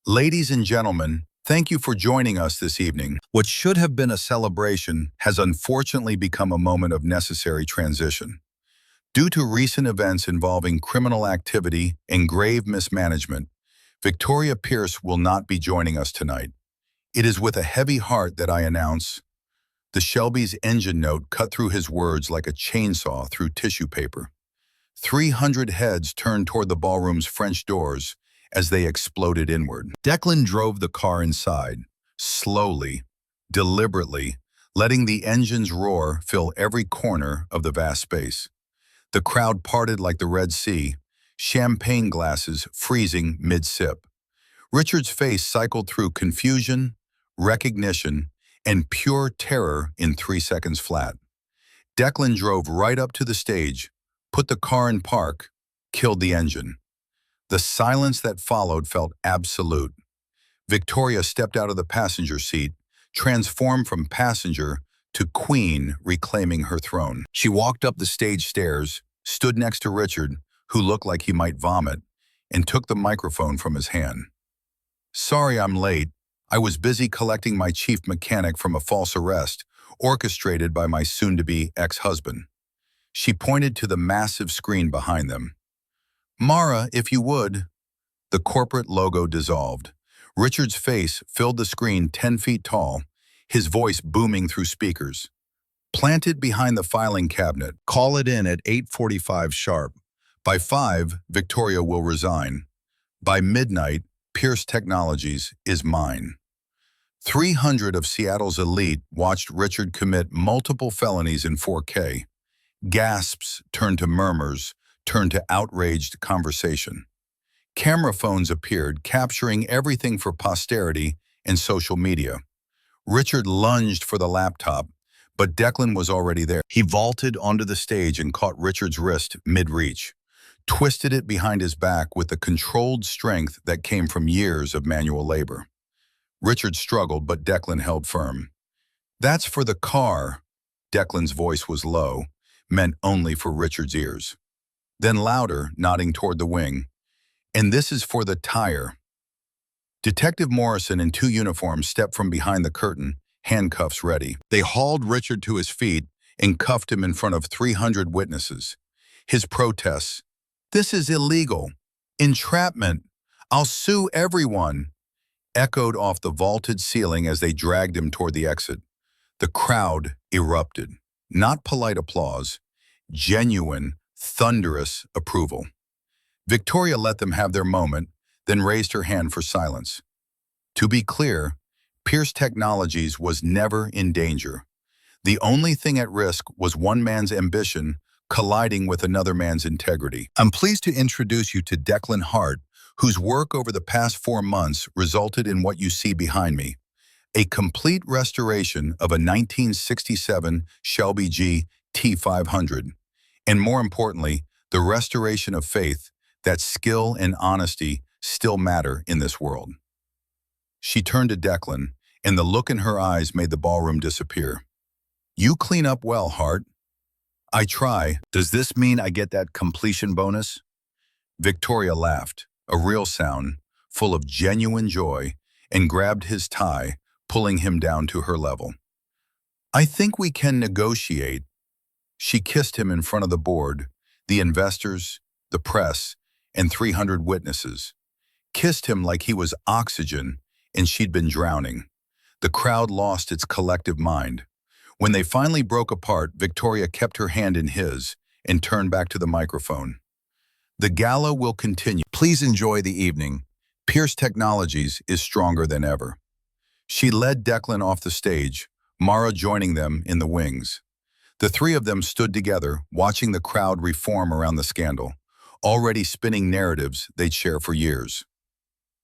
"Ladies and gentlemen, thank you for joining us this evening. What should have been a celebration has unfortunately become a moment of necessary transition. Due to recent events involving criminal activity and grave mismanagement, Victoria Pierce will not be joining us tonight. It is with a heavy heart that I announce." The Shelby's engine note cut through his words like a chainsaw through tissue paper. 300 heads turned toward the ballroom's French doors as they exploded inward. Declan drove the car inside, slowly, deliberately, letting the engine's roar fill every corner of the vast space. The crowd parted like the Red Sea, champagne glasses freezing mid-sip. Richard's face cycled through confusion, recognition, and pure terror in 3 seconds flat. Declan drove right up to the stage, put the car in park, killed the engine. The silence that followed felt absolute. Victoria stepped out of the passenger seat, transformed from passenger to queen reclaiming her throne. She walked up the stage stairs, stood next to Richard, who looked like he might vomit, and took the microphone from his hand. "Sorry I'm late. I was busy collecting my chief mechanic from a false arrest, orchestrated by my soon-to-be ex-husband." She pointed to the massive screen behind them. "Mara, if you would." The corporate logo dissolved. Richard's face filled the screen 10 feet tall, his voice booming through speakers. "Planted behind the filing cabinet. Call it in at 8:45 sharp. By 5, Victoria will resign. By midnight, Pierce Technologies is mine." 300 of Seattle's elite watched Richard commit multiple felonies in 4K. Gasps turned to murmurs, turned to outraged conversation. Camera phones appeared, capturing everything for posterity and social media. Richard lunged for the laptop, but Declan was already there. He vaulted onto the stage and caught Richard's wrist mid-reach, twisted it behind his back with the controlled strength that came from years of manual labor. Richard struggled, but Declan held firm. "That's for the car." Declan's voice was low, meant only for Richard's ears. Then louder, nodding toward the wing. "And this is for the tire." Detective Morrison in 2 uniforms stepped from behind the curtain, handcuffs ready. They hauled Richard to his feet and cuffed him in front of 300 witnesses. His protests: "This is illegal. Entrapment. I'll sue everyone," echoed off the vaulted ceiling as they dragged him toward the exit. The crowd erupted. Not polite applause, genuine, thunderous approval. Victoria let them have their moment, then raised her hand for silence. To be clear, Pierce Technologies was never in danger. The only thing at risk was one man's ambition colliding with another man's integrity. I'm pleased to introduce you to Declan Hart, whose work over the past 4 months resulted in what you see behind me: a complete restoration of a 1967 Shelby G T500, and more importantly, the restoration of faith that skill and honesty still matter in this world. She turned to Declan, and the look in her eyes made the ballroom disappear. "You clean up well, Hart." "I try. Does this mean I get that completion bonus?" Victoria laughed, a real sound, full of genuine joy, and grabbed his tie, pulling him down to her level. "I think we can negotiate." She kissed him in front of the board, the investors, the press, and 300 witnesses. Kissed him like he was oxygen and she'd been drowning. The crowd lost its collective mind. When they finally broke apart, Victoria kept her hand in his and turned back to the microphone. "The gala will continue. Please enjoy the evening. Pierce Technologies is stronger than ever." She led Declan off the stage, Mara joining them in the wings. The 3 of them stood together, watching the crowd reform around the scandal, already spinning narratives they'd share for years.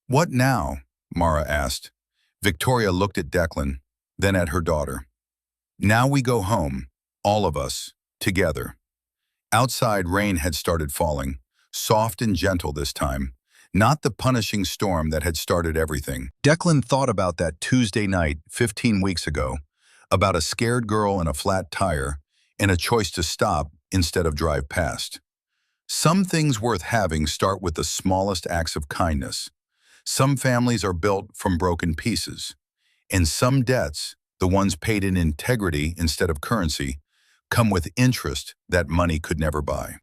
"What now?" Mara asked. Victoria looked at Declan, then at her daughter. "Now we go home, all of us, together." Outside, rain had started falling, soft and gentle this time, not the punishing storm that had started everything. Declan thought about that Tuesday night 15 weeks ago, about a scared girl and a flat tire, and a choice to stop instead of drive past. Some things worth having start with the smallest acts of kindness. Some families are built from broken pieces, and some debts, the ones paid in integrity instead of currency, come with interest that money could never buy.